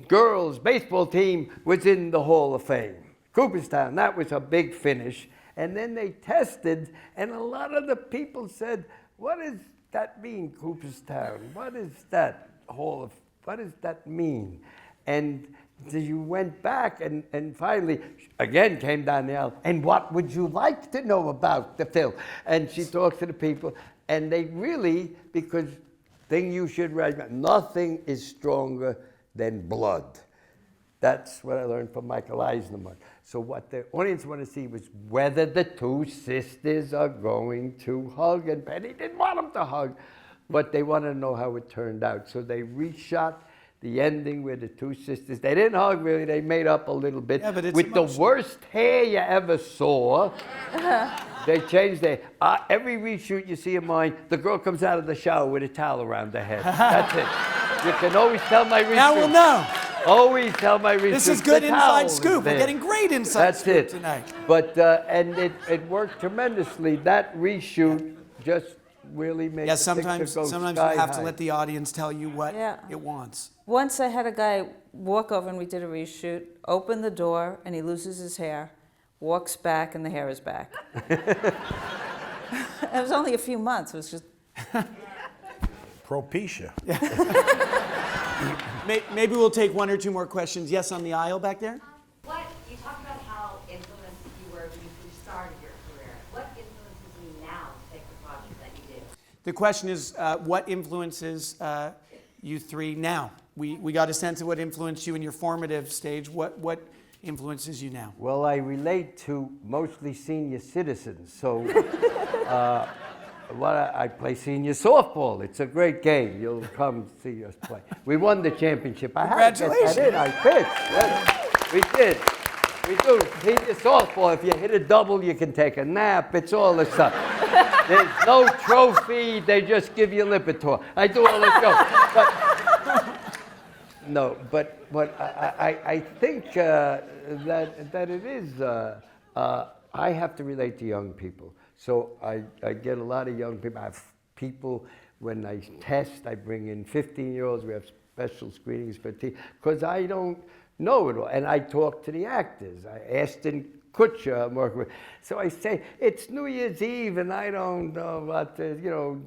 girls' baseball team was in the Hall of Fame. Cooperstown, that was a big finish. And then they tested, and a lot of the people said, what does that mean, Cooperstown? What is that what does that mean? And so you went back and finally, again, came down the aisle, and what would you like to know about the film? And she talked to the people, and they really, because thing you should write, nothing is stronger than blood. That's what I learned from Michael Eisner. So what the audience wanted to see was whether the two sisters are going to hug, and Penny didn't want them to hug, but they wanted to know how it turned out. So they reshot the ending with the two sisters. They didn't hug really, they made up a little bit. Yeah, but it's with the worst hair you ever saw. They changed their, every reshoot you see of mine, the girl comes out of the shower with a towel around her head. That's it. You can always tell my reshoot. Now we'll know. Always tell my reshoot. This is good the towel inside is scoop. We're there. getting great inside That's scoop it. tonight. But, and it worked tremendously. That reshoot just really made Yeah, the sometimes picture go you sky have to high. let the audience tell you what Yeah. it wants. Once I had a guy walk over and we did a reshoot, open the door and he loses his hair, walks back and the hair is back. It was only a few months. It was just... Propecia. Maybe we'll take one or two more questions. Yes, on the aisle back there? You talked about how influenced you were when you first started your career. What influences you now to take the project that you do? The question is, what influences you three now? We got a sense of what influenced you in your formative stage. What influences you now? Well, I relate to mostly senior citizens, so I play senior softball. It's a great game. You'll come see us play. We won the championship. I had to get that in. I pitched. Yes, we did. We do. Senior softball. If you hit a double, you can take a nap. It's all the stuff. There's no trophy. They just give you Lipitor. I do all the stuff. No, but I think that it is. I have to relate to young people, so I get a lot of young people. I have people when I test. I bring in 15-year-olds. We have special screenings for because I don't know it all, and I talk to the actors. Ashton Kutcher I'm working with, so I say it's New Year's Eve, and I don't know what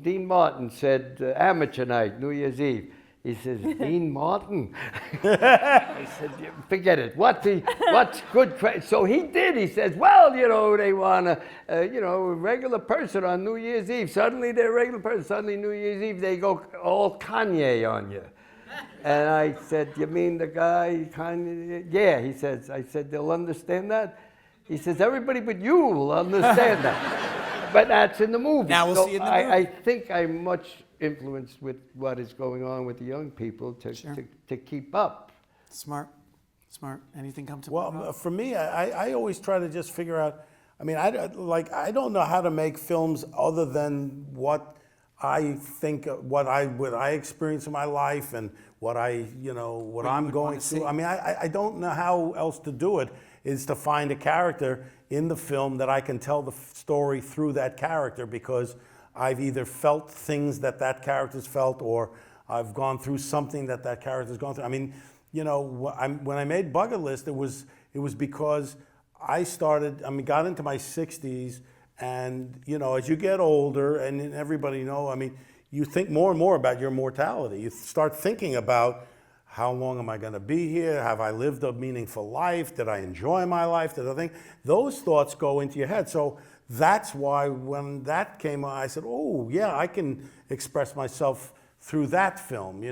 Dean Martin said amateur night, New Year's Eve. He says, Dean Martin? I said, forget it. What's good? So he did. He says, well, they want a regular person on New Year's Eve. Suddenly they're a regular person. Suddenly New Year's Eve, they go all Kanye on you. And I said, you mean the guy Kanye? Yeah, he says. I said, they'll understand that? He says, everybody but you will understand that. But that's in the movie. Now we'll see it in the movie. I think I'm much influenced with what is going on with the young people to keep up. Smart. Anything come to mind? Well, for me, I always try to just figure out. I mean, I don't know how to make films other than what I think what I experience in my life and what I'm going through. I mean, I don't know how else to do it, is to find a character in the film that I can tell the story through that character, because I've either felt things that character's felt, or I've gone through something that character's gone through. I mean, when I made Bucket List, it was because I got into my 60s, and as you get older, and everybody I mean, you think more and more about your mortality. You start thinking about, how long am I going to be here? Have I lived a meaningful life? Did I enjoy my life? Did I think? Those thoughts go into your head. So that's why when that came on, I said, oh yeah, I can express myself through that film,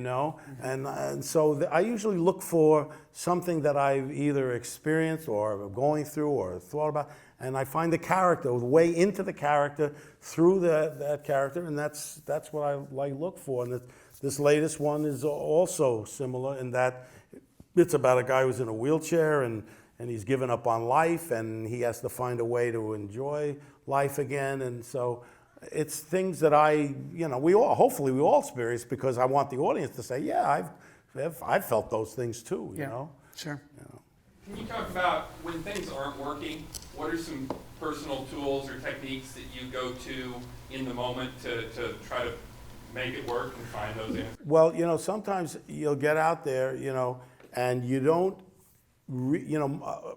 and so I usually look for something that I've either experienced or going through or thought about, and I find the character, the way into the character through that character, and that's what I look for. And this latest one is also similar in that it's about a guy who's in a wheelchair and he's given up on life, and he has to find a way to enjoy life again, and so it's things that hopefully we all experience, because I want the audience to say, yeah, I've felt those things too, you know? Sure. Can you talk about when things aren't working, what are some personal tools or techniques that you go to in the moment to try to make it work and find those answers? Well, sometimes you'll get out there, and you don't,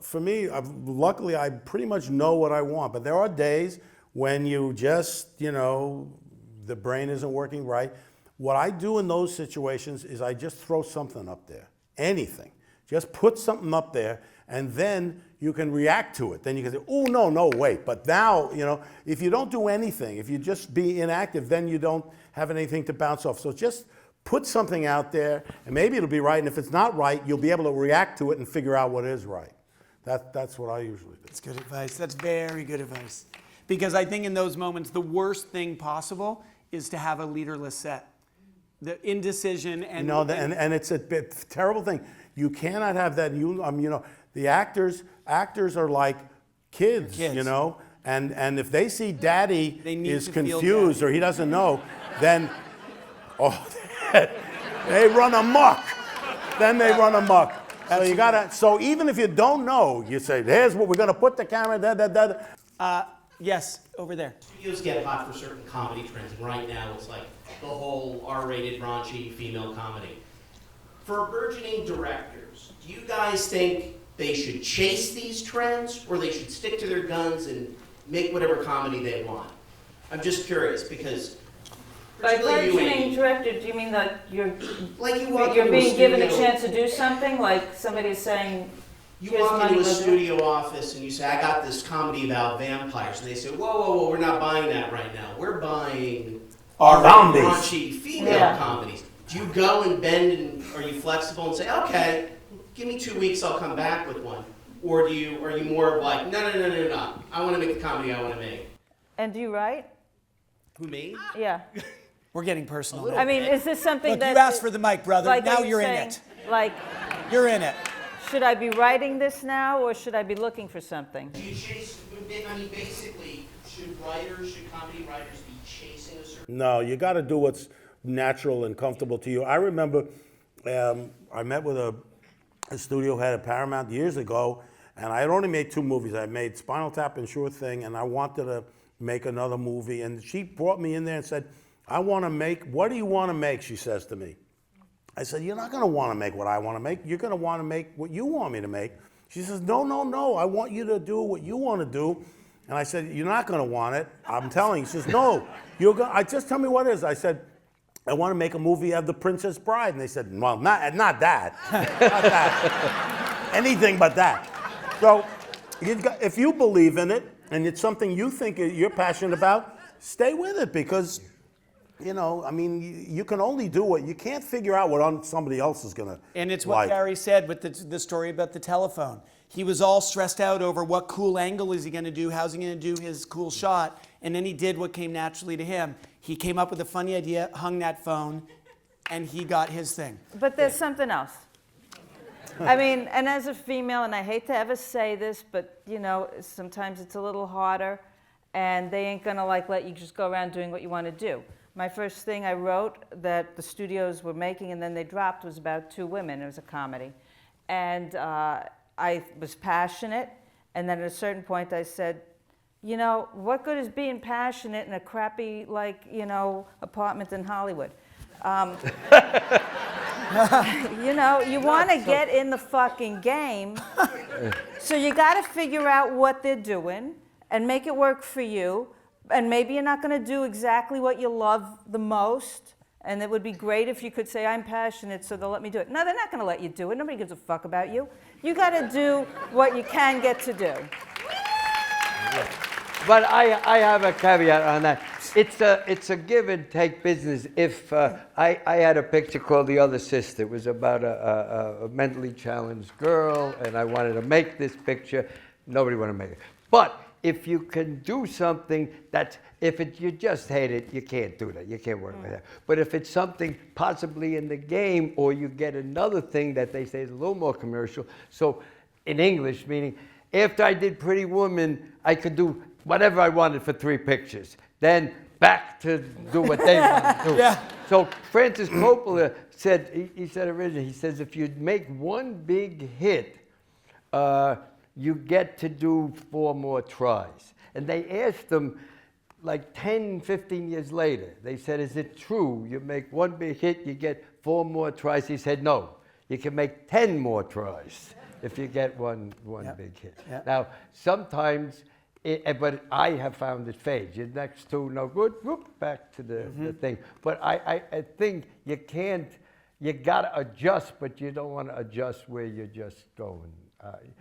for me, luckily I pretty much know what I want, but there are days when you just, the brain isn't working right. What I do in those situations is I just throw something up there, anything. Just put something up there, and then you can react to it. Then you can say, oh, no, wait. But now, if you don't do anything, if you just be inactive, then you don't have anything to bounce off. So just put something out there, and maybe it'll be right. And if it's not right, you'll be able to react to it and figure out what is right. That's what I usually do. That's good advice. That's very good advice. Because I think in those moments, the worst thing possible is to have a leaderless set. The indecision and... and it's a terrible thing. You cannot have that. The actors are like kids. And if they see daddy is confused or he doesn't know, then, they run amok. Then they run amok. So so even if you don't know, you say, here's what we're going to put the camera, yes, over there. Studios get hot for certain comedy trends, and right now it's like the whole R-rated, raunchy female comedy. For burgeoning directors, do you guys think they should chase these trends, or they should stick to their guns and make whatever comedy they want? I'm just curious, because By particularly you, burgeoning Amy, director, do you mean that you're you're being given a chance to do something? Like somebody's saying, you here's walk money, into a go do it? studio office and you say, I got this comedy about vampires. And they say, whoa, we're not buying that right now. We're buying zombies. raunchy female comedies. Do you go and bend, and are you flexible and say, okay, give me 2 weeks, I'll come back with one? Or are you more of like, no, I want to make the comedy I want to make? And do you write? Who, me? Yeah. We're getting personal. I mean, is this something Look, that... you asked for the mic, brother. Like, now are you you're in saying, it. Like, You're in it. should I be writing this now, or should I be looking for something? Do you chase, basically, should comedy writers be chasing a certain... No, you got to do what's natural and comfortable to you. I remember I met with a studio head at Paramount years ago, and I had only made 2 movies. I made Spinal Tap and Sure Thing, and I wanted to make another movie. And she brought me in there and said, I want to make, what do you want to make, she says to me. I said, you're not going to want to make what I want to make. You're going to want to make what you want me to make. She says, no, I want you to do what you want to do. And I said, you're not going to want it. I'm telling you. She says, no, you're going to, just tell me what it is. I said, I want to make a movie of The Princess Bride. And they said, well, not that. Not that. Anything but that. So if you believe in it and it's something you think you're passionate about, stay with it, because, you can only do what you can't figure out what somebody else is going to. And it's what Garry said with the story about the telephone. He was all stressed out over what cool angle is he going to do, how's he going to do his cool shot, and then he did what came naturally to him. He came up with a funny idea, hung that phone, and he got his thing. But there's something else. I mean, and as a female, and I hate to ever say this, but sometimes it's a little harder, and they ain't gonna let you just go around doing what you want to do. My first thing I wrote that the studios were making and then they dropped was about two women. It was a comedy. And I was passionate, and then at a certain point I said, you know, what good is being passionate in a crappy, like, you know, apartment in Hollywood? You know, you want to get in the fucking game, so you got to figure out what they're doing and make it work for you. And maybe you're not going to do exactly what you love the most, and it would be great if you could say, I'm passionate, so they'll let me do it. No, they're not going to let you do it. Nobody gives a fuck about you. You got to do what you can get to do. But I have a caveat on that. It's a give and take business. If I had a picture called The Other Sister. It was about a mentally challenged girl, and I wanted to make this picture. Nobody wanted to make it. But if you can do something that, you just hate it, you can't do that. You can't work with that. But if it's something possibly in the game, or you get another thing that they say is a little more commercial. So in English, meaning after I did Pretty Woman, I could do whatever I wanted for 3 pictures. Then back to do what they want to do. Yeah. So Francis Coppola said, he said originally, he says, if you make one big hit, you get to do 4 more tries. And they asked him, like 10, 15 years later, they said, is it true you make one big hit, you get 4 more tries? He said, no, you can make 10 more tries if you get one big hit. Yep. Now, sometimes, but I have found it fades. Your next 2, no good, whoop, back to the thing. But I think you gotta adjust, but you don't want to adjust where you're just going.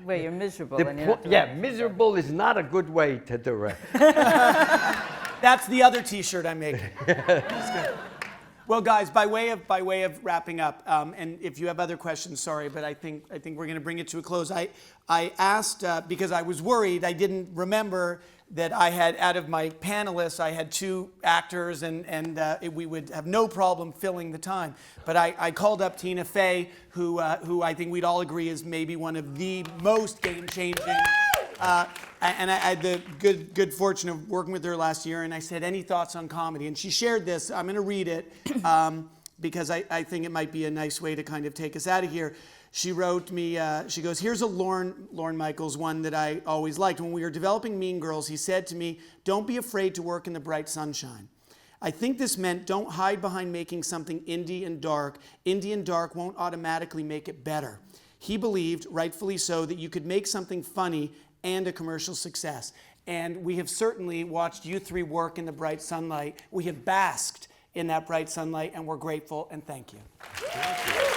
Where you're miserable. And you're not doing yeah, it. miserable is not a good way to direct. That's the other T-shirt I'm making. That's good. Well, guys, by way of wrapping up, and if you have other questions, sorry, but I think we're going to bring it to a close. I asked because I was worried. I didn't remember that I had, out of my panelists, I had 2 actors, and we would have no problem filling the time. But I called up Tina Fey, who I think we'd all agree is maybe one of the most game-changing. And I had the good fortune of working with her last year, and I said, any thoughts on comedy? And she shared this. I'm going to read it because I think it might be a nice way to kind of take us out of here. She wrote me, she goes, here's a Lorne Michaels one that I always liked. When we were developing Mean Girls, he said to me, don't be afraid to work in the bright sunshine. I think this meant don't hide behind making something indie and dark. Indie and dark won't automatically make it better. He believed, rightfully so, that you could make something funny and a commercial success. And we have certainly watched you 3 work in the bright sunlight. We have basked in that bright sunlight, and we're grateful, and thank you. Thank you.